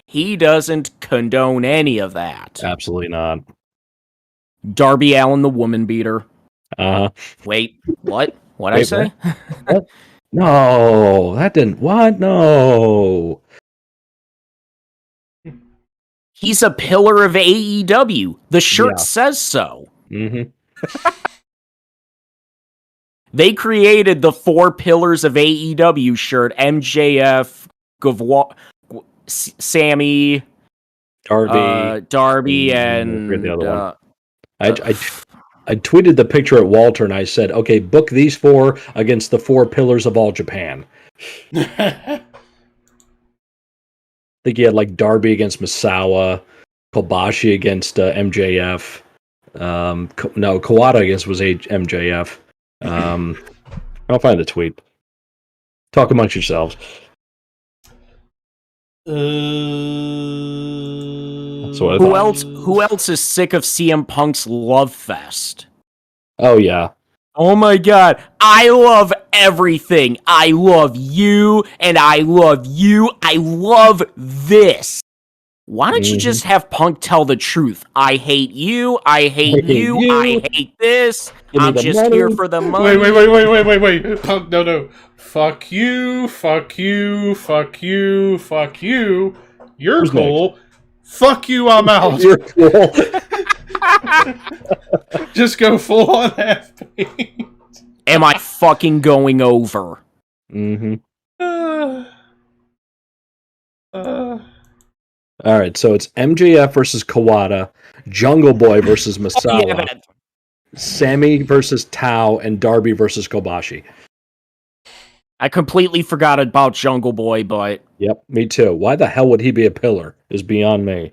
Speaker 4: he doesn't condone any of that.
Speaker 3: Absolutely not.
Speaker 4: Darby Allin, the woman beater.
Speaker 3: Uh-huh.
Speaker 4: Wait, what? What'd I say?
Speaker 3: What? No, that didn't. What? No.
Speaker 4: He's a pillar of AEW. The shirt says so.
Speaker 3: Mm-hmm.
Speaker 4: They created the 4 pillars of AEW shirt: MJF, Sammy, Darby, and
Speaker 3: the other one. I tweeted the picture at Walter and I said, "Okay, book these 4 against the 4 pillars of all Japan." I think he had like Darby against Misawa, Kobashi against MJF. No, Kawada against was MJF. I'll find the tweet. Talk amongst yourselves.
Speaker 4: Who else is sick of CM Punk's love fest?
Speaker 3: Oh yeah.
Speaker 4: Oh my god, I love everything. I love you, and I love you. I love this. Why don't you just have Punk tell the truth? I hate you, I hate you, I hate this. I'm just here for the money.
Speaker 2: Wait. Punk, no. Fuck you, fuck you, fuck you, fuck you. You're cool. Next? Fuck you, I'm out. You're cool. Just go full on half-baked.
Speaker 4: Am I fucking going over?
Speaker 3: Mm-hmm. All right, so it's MJF versus Kawada, Jungle Boy versus Misawa, Sammy versus Tao, and Darby versus Kobashi.
Speaker 4: I completely forgot about Jungle Boy, but...
Speaker 3: Yep, me too. Why the hell would he be a pillar is beyond me.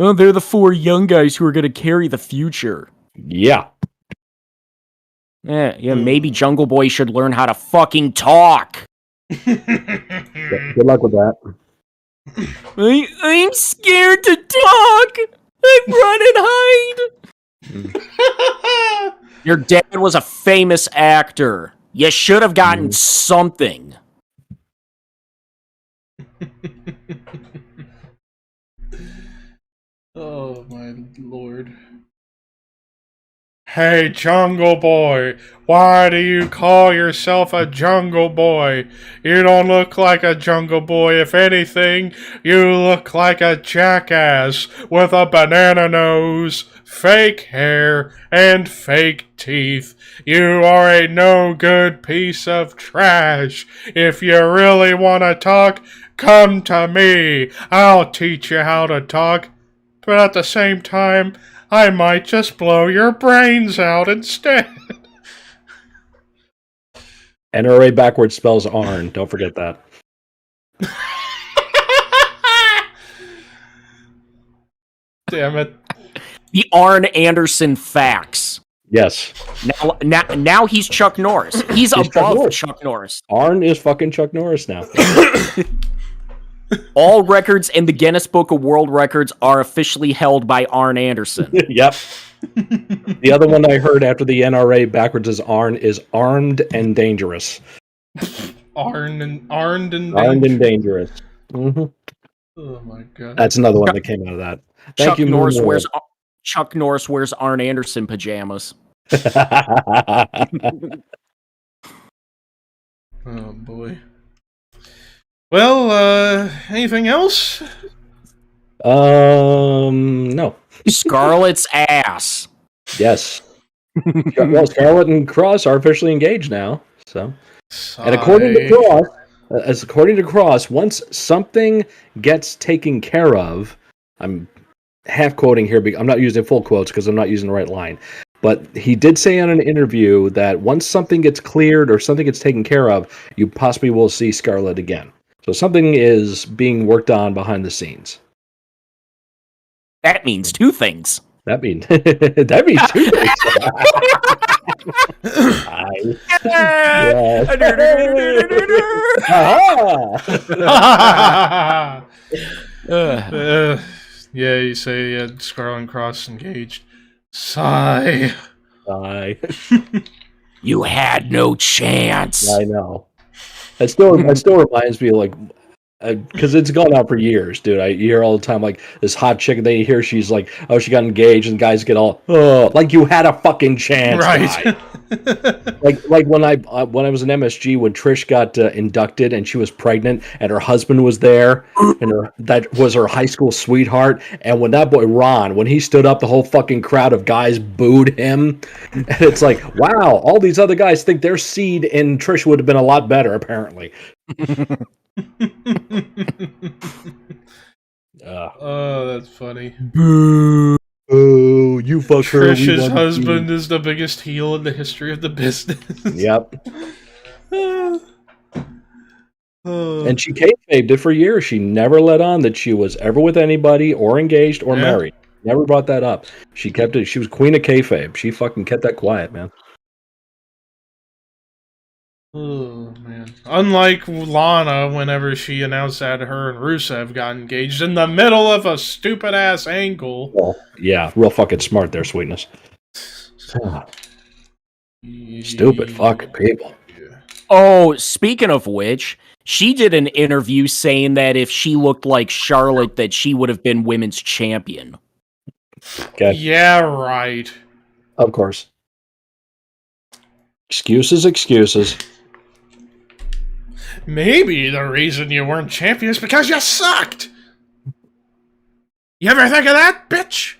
Speaker 4: Oh, they're the 4 young guys who are going to carry the future.
Speaker 3: Yeah.
Speaker 4: Yeah, maybe Jungle Boy should learn how to fucking talk.
Speaker 3: Good luck with that.
Speaker 4: I'm scared to talk. I run and hide. Your dad was a famous actor. You should have gotten something.
Speaker 2: Oh my lord. Hey, Jungle Boy, why do you call yourself a Jungle Boy? You don't look like a Jungle Boy. If anything, you look like a jackass with a banana nose, fake hair, and fake teeth. You are a no-good piece of trash. If you really want to talk, come to me. I'll teach you how to talk. But at the same time, I might just blow your brains out instead.
Speaker 3: NRA backwards spells Arn. Don't forget that.
Speaker 2: Damn it.
Speaker 4: The Arn Anderson facts.
Speaker 3: Yes.
Speaker 4: Now he's Chuck Norris. He's above Chuck Norris.
Speaker 3: Arn is fucking Chuck Norris now.
Speaker 4: All records in the Guinness Book of World Records are officially held by Arn Anderson.
Speaker 3: Yep. The other one I heard after the NRA backwards is Arn is armed and dangerous.
Speaker 2: Armed and
Speaker 3: dangerous. Mm-hmm.
Speaker 2: Oh my god.
Speaker 3: That's another one that came out of that.
Speaker 4: Chuck Norris wears Arn Anderson pajamas.
Speaker 2: Oh boy. Well, anything else?
Speaker 3: No.
Speaker 4: Scarlett's ass.
Speaker 3: Yes. Well, Scarlett and Cross are officially engaged now. So, and according to Cross, once something gets taken care of, I'm half quoting here. I'm not using full quotes because I'm not using the right line. But he did say on an interview that once something gets cleared or something gets taken care of, you possibly will see Scarlett again. So something is being worked on behind the scenes.
Speaker 4: That means 2 things.
Speaker 3: That means 2 things.
Speaker 2: Yeah, you say you had Scarlet and Cross engaged. Sigh.
Speaker 4: You had no chance.
Speaker 3: I know. It still reminds me of like, because it's gone on for years, dude. I hear all the time like this hot chick, and then you hear she's like, oh, she got engaged, and guys get all, oh, like you had a fucking chance,
Speaker 2: right?
Speaker 3: Like when I was in MSG, when Trish got inducted and she was pregnant and her husband was there and that was her high school sweetheart, and when that boy Ron, when he stood up, the whole fucking crowd of guys booed him, and it's like, wow, all these other guys think their seed in Trish would have been a lot better apparently.
Speaker 2: Oh, that's funny.
Speaker 3: Boo. Oh, you fuck her.
Speaker 2: Trish's husband is the biggest heel in the history of the business.
Speaker 3: Yep. And she kayfabed it for years. She never let on that she was ever with anybody or engaged or married. Never brought that up. She kept it. She was queen of kayfabe. She fucking kept that quiet, man.
Speaker 2: Oh, man. Unlike Lana, whenever she announced that her and Rusev got engaged in the middle of a stupid-ass angle.
Speaker 3: Well, yeah, real fucking smart there, sweetness. Stupid fucking people.
Speaker 4: Oh, speaking of which, she did an interview saying that if she looked like Charlotte, that she would have been women's champion.
Speaker 3: Okay.
Speaker 2: Yeah, right.
Speaker 3: Of course. Excuses.
Speaker 2: Maybe the reason you weren't champion is because you sucked. You ever think of that, bitch?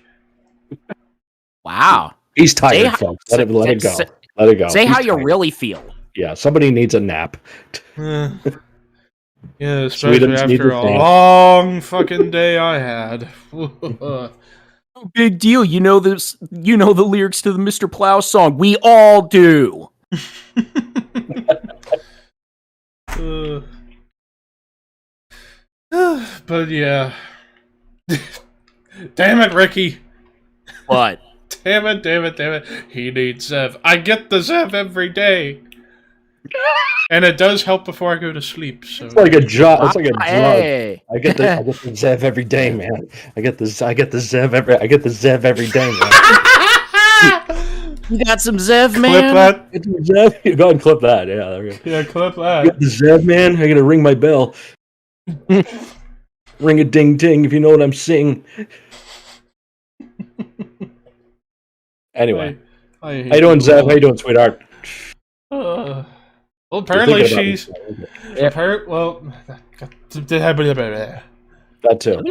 Speaker 4: Wow.
Speaker 3: He's tired, folks. Let it go. Let it go.
Speaker 4: Say
Speaker 3: He's
Speaker 4: how you
Speaker 3: tired.
Speaker 4: really feel.
Speaker 3: Yeah, somebody needs a nap.
Speaker 2: Yeah, especially
Speaker 3: Sweetums needs
Speaker 2: after
Speaker 3: a
Speaker 2: a
Speaker 3: nap.
Speaker 2: long fucking day I had.
Speaker 4: Big deal. You know this. You know the lyrics to the Mr. Plow song. We all do.
Speaker 2: But yeah. Damn it, Ricky.
Speaker 4: What?
Speaker 2: Damn it. He needs Zev. I get the Zev every day. And it does help before I go to sleep. So
Speaker 3: It's like a job. It's like a drug.
Speaker 4: Hey.
Speaker 3: I get the Zev every day, man. I get the Zev every day, man.
Speaker 4: You got some Zev,
Speaker 2: clip
Speaker 4: man?
Speaker 2: that.
Speaker 3: Get the Zev. You go ahead and clip that. Yeah, there we go.
Speaker 2: Yeah, clip
Speaker 3: I
Speaker 2: that.
Speaker 3: get the Zev, man. I gotta ring my bell. Ring a ding ding if you know what I'm saying. Anyway,
Speaker 2: How you
Speaker 3: doing, Zev? How you doing, sweetheart?
Speaker 2: Well, apparently
Speaker 3: You're thinking
Speaker 2: she's.
Speaker 3: about that too.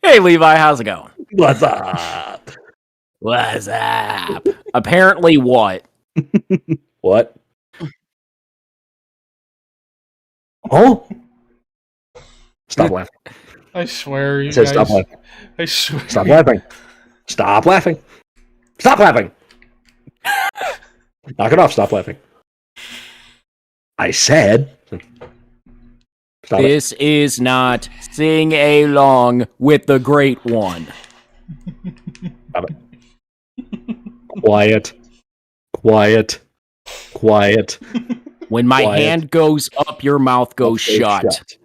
Speaker 4: Hey, Levi, how's it going?
Speaker 3: What's up?
Speaker 4: What's up? Apparently, what?
Speaker 3: What? Oh! Stop laughing.
Speaker 2: I swear, you
Speaker 3: I said
Speaker 2: guys.
Speaker 3: stop laughing.
Speaker 2: I swear.
Speaker 3: Stop laughing. Stop laughing. Stop laughing. Knock it off. Stop laughing. I said. Stop it.
Speaker 4: This is not Sing Along with the Great One.
Speaker 3: Stop it. Quiet. Quiet. Quiet.
Speaker 4: When my
Speaker 3: Quiet.
Speaker 4: hand goes up, your mouth goes
Speaker 3: Okay,
Speaker 4: shut.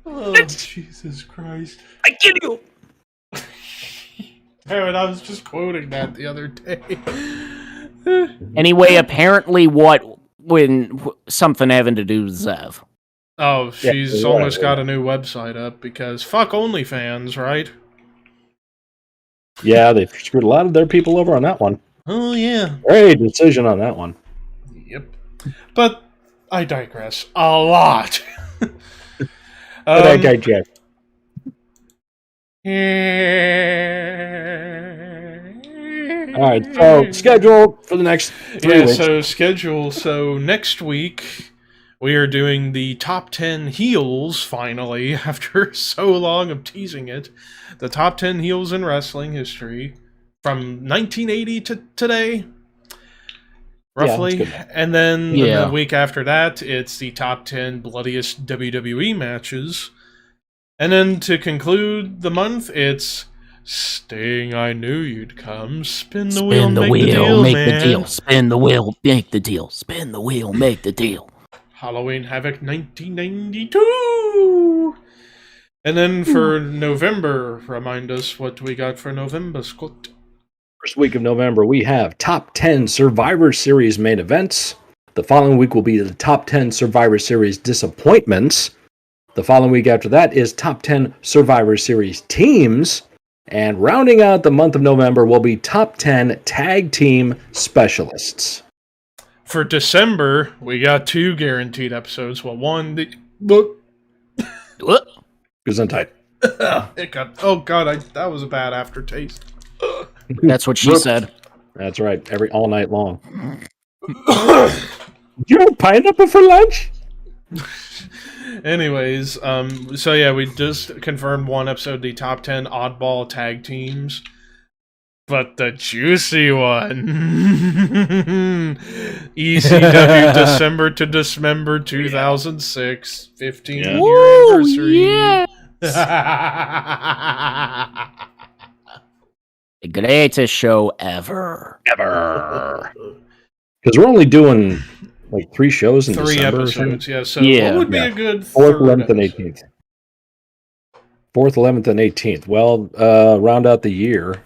Speaker 2: Oh, Jesus Christ.
Speaker 4: I get you.
Speaker 2: Damn it, I was just quoting that the other day.
Speaker 4: Anyway, apparently, what when something having to do with Zev?
Speaker 2: Oh,
Speaker 3: Yeah,
Speaker 2: she's
Speaker 3: right,
Speaker 2: almost got
Speaker 3: right.
Speaker 2: a new website up because fuck OnlyFans, right?
Speaker 3: Yeah, they screwed a lot of their people over on that one.
Speaker 2: Oh, yeah.
Speaker 3: Great decision on that one.
Speaker 2: Yep. But I digress a lot.
Speaker 3: That guy, Jack. All right, so schedule for the next 3 weeks.
Speaker 2: So next week we are doing the top 10 heels finally after so long of teasing it. The top 10 heels in wrestling history from 1980 to today. Roughly.
Speaker 3: Yeah,
Speaker 2: and then
Speaker 4: Yeah.
Speaker 2: the week after that, it's the top 10 bloodiest WWE matches. And then to conclude the month, it's Sting, I Knew You'd Come. Spin the wheel, make the deal, man.
Speaker 4: Spin the wheel, make the deal. Spin the wheel, make the deal.
Speaker 2: Halloween Havoc 1992. And then for November, remind us what we got for November, Scott.
Speaker 3: First week of November, we have top 10 Survivor Series main events. The following week will be the top 10 Survivor Series disappointments. The following week after that is top 10 Survivor Series teams. And rounding out the month of November will be top 10 tag team specialists.
Speaker 2: For December, we got 2 guaranteed episodes. Well, one,
Speaker 3: Gesundheit.
Speaker 2: it got, oh god, that was a bad aftertaste.
Speaker 4: That's what she said.
Speaker 3: That's right, all night long. You have pineapple for lunch?
Speaker 2: Anyways, so yeah, we just confirmed one episode, the top 10 oddball tag teams. But the juicy one, ECW December to Dismember 2006, 15 year anniversary.
Speaker 4: Yeah. The greatest show ever.
Speaker 3: Because we're only doing like 3 shows in
Speaker 2: 3
Speaker 3: December.
Speaker 2: episodes, yeah. So
Speaker 4: Yeah.
Speaker 2: what would be a good
Speaker 3: 4th,
Speaker 2: third
Speaker 3: 11th, and
Speaker 2: episode?
Speaker 3: 18th. 4th, 11th, and 18th. Well, round out the year.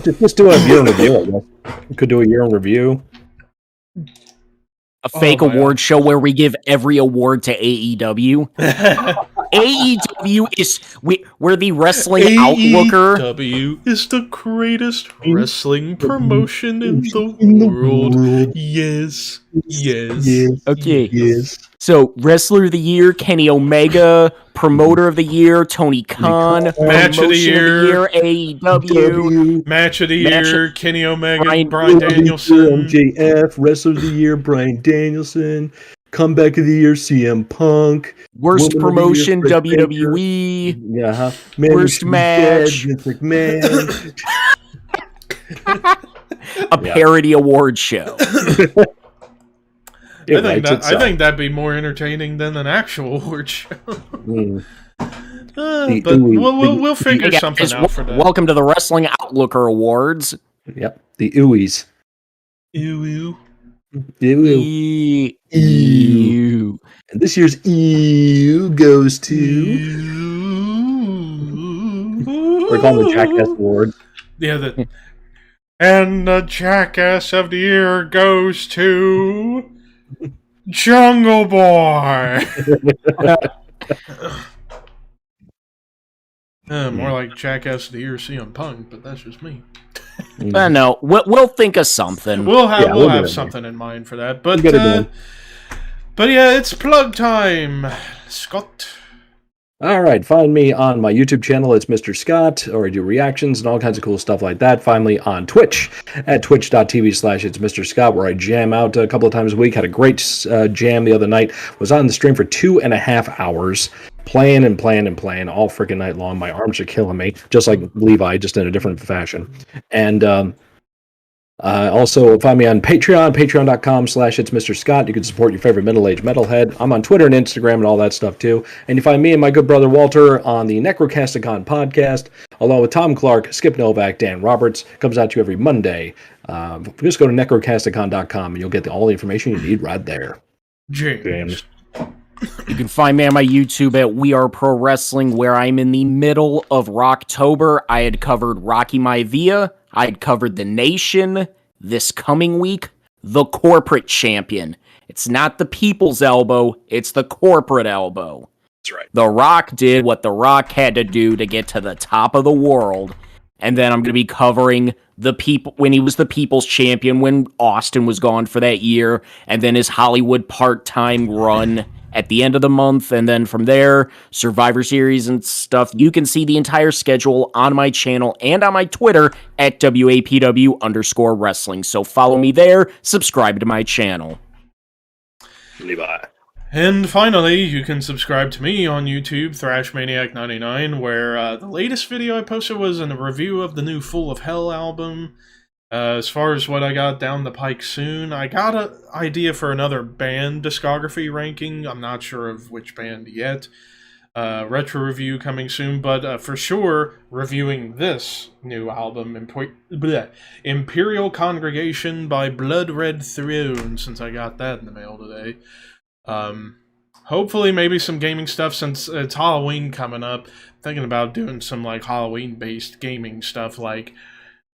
Speaker 3: Just do a year in review, I guess. We could do a year in review.
Speaker 4: A fake
Speaker 2: my
Speaker 4: award show where we give every award to AEW. AEW is we're the wrestling outlooker.
Speaker 2: AEW is the greatest wrestling promotion in the world. Yes.
Speaker 4: Okay.
Speaker 3: Yes.
Speaker 4: So, Wrestler of the Year, Kenny Omega. Promoter of the Year, Tony Khan.
Speaker 2: Match of the year,
Speaker 4: AEW.
Speaker 2: Match of the year, Kenny Omega,
Speaker 4: Brian
Speaker 2: Bryan Danielson.
Speaker 3: MJF, Wrestler of the Year, Bryan Danielson. Comeback of the Year, CM Punk.
Speaker 4: Worst
Speaker 3: Woman of the
Speaker 4: promotion,
Speaker 3: Year, Britt Baker.
Speaker 4: WWE.
Speaker 3: Yeah,
Speaker 4: Worst match.
Speaker 3: Vince McMahon.
Speaker 4: A parody award show.
Speaker 2: I think that'd be more entertaining than an actual award show. But we'll figure something out for that.
Speaker 4: Welcome to the Wrestling Outlooker Awards.
Speaker 3: Yep, the ooies.
Speaker 2: Ew.
Speaker 4: Ew.
Speaker 3: And this year's ew goes to. We're calling the Jackass Award.
Speaker 2: Yeah, and the Jackass of the Year goes to Jungle Boy. More like Jackass of the Year CM Punk, but that's just me.
Speaker 4: No, we'll think of something.
Speaker 2: We'll have something in mind for that. But yeah, it's plug time, Scott.
Speaker 3: All right, find me on my YouTube channel. It's Mr. Scott, or I do reactions and all kinds of cool stuff like that. Find me on Twitch at twitch.tv/it's Mr. Scott, where I jam out a couple of times a week. Had a great jam the other night. Was on the stream for 2.5 hours, playing all freaking night long. My arms are killing me, just like Levi, just in a different fashion. And also find me on Patreon, patreon.com/it's Mr. Scott. You can support your favorite middle-aged metalhead. I'm on Twitter and Instagram and all that stuff too. And you find me and my good brother Walter on the Necrocasticon podcast, along with Tom Clark, Skip Novak, Dan Roberts. Comes out to you every Monday. Just go to necrocasticon.com and you'll get all the information you need right there.
Speaker 2: James.
Speaker 4: You can find me on my YouTube at We Are Pro Wrestling, where I'm in the middle of Rocktober. I had covered Rocky Maivia. I had covered The Nation. This coming week, the Corporate Champion. It's not the people's elbow, it's the corporate elbow.
Speaker 3: That's right.
Speaker 4: The Rock did what The Rock had to do to get to the top of the world. And then I'm going to be covering the people when he was the people's champion, when Austin was gone for that year, and then his Hollywood part-time run at the end of the month, and then from there, Survivor Series and stuff. You can see the entire schedule on my channel and on my Twitter at WAPW_wrestling. So follow me there, subscribe to my channel.
Speaker 3: Levi.
Speaker 2: And finally, you can subscribe to me on YouTube, ThrashManiac99, where the latest video I posted was a review of the new Full of Hell album. As far as what I got down the pike soon, I got an idea for another band discography ranking. I'm not sure of which band yet. Retro review coming soon, but for sure, reviewing this new album, Imperial Congregation by Blood Red Throne, since I got that in the mail today. Hopefully maybe some gaming stuff, since it's Halloween coming up. Thinking about doing some like Halloween-based gaming stuff, like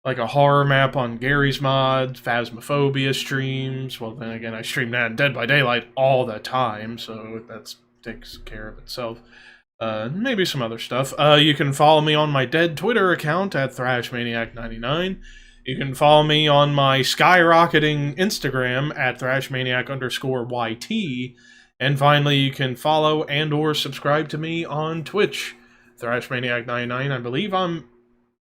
Speaker 2: like a horror map on Gary's Mod, Phasmophobia streams. Well, then again, I stream that in Dead by Daylight all the time, so that takes care of itself. Maybe some other stuff. You can follow me on my dead Twitter account at ThrashManiac99. You can follow me on my skyrocketing Instagram at ThrashManiac_YT. And finally, you can follow and or subscribe to me on Twitch, ThrashManiac99. I believe I'm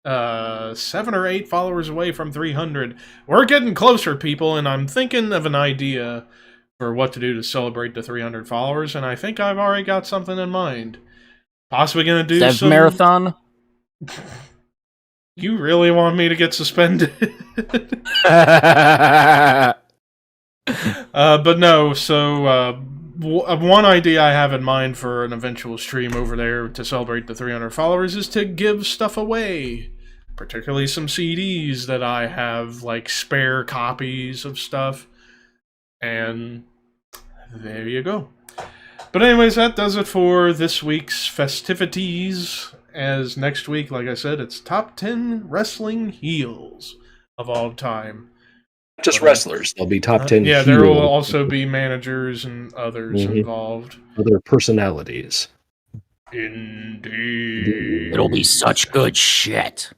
Speaker 2: 7 or 8 followers away from 300. We're getting closer, people, and I'm thinking of an idea for what to do to celebrate the 300 followers, and I think I've already got something in mind. Possibly gonna do
Speaker 4: Sev
Speaker 2: some...
Speaker 4: marathon?
Speaker 2: You really want me to get suspended? But no, so one idea I have in mind for an eventual stream over there to celebrate the 300 followers is to give stuff away. Particularly some CDs that I have, like, spare copies of stuff. And there you go. But anyways, that does it for this week's festivities. As next week, like I said, it's top 10 wrestling heels of all time.
Speaker 3: Just wrestlers. There'll be top 10
Speaker 2: Yeah,
Speaker 3: heels.
Speaker 2: there will also be managers and others involved.
Speaker 3: Other personalities.
Speaker 2: Indeed.
Speaker 4: It'll be such good shit.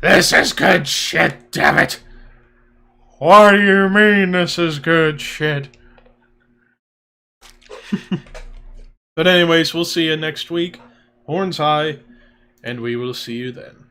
Speaker 2: This is good shit, damn it! What do you mean this is good shit? But anyways, we'll see you next week. Horns high, and we will see you then.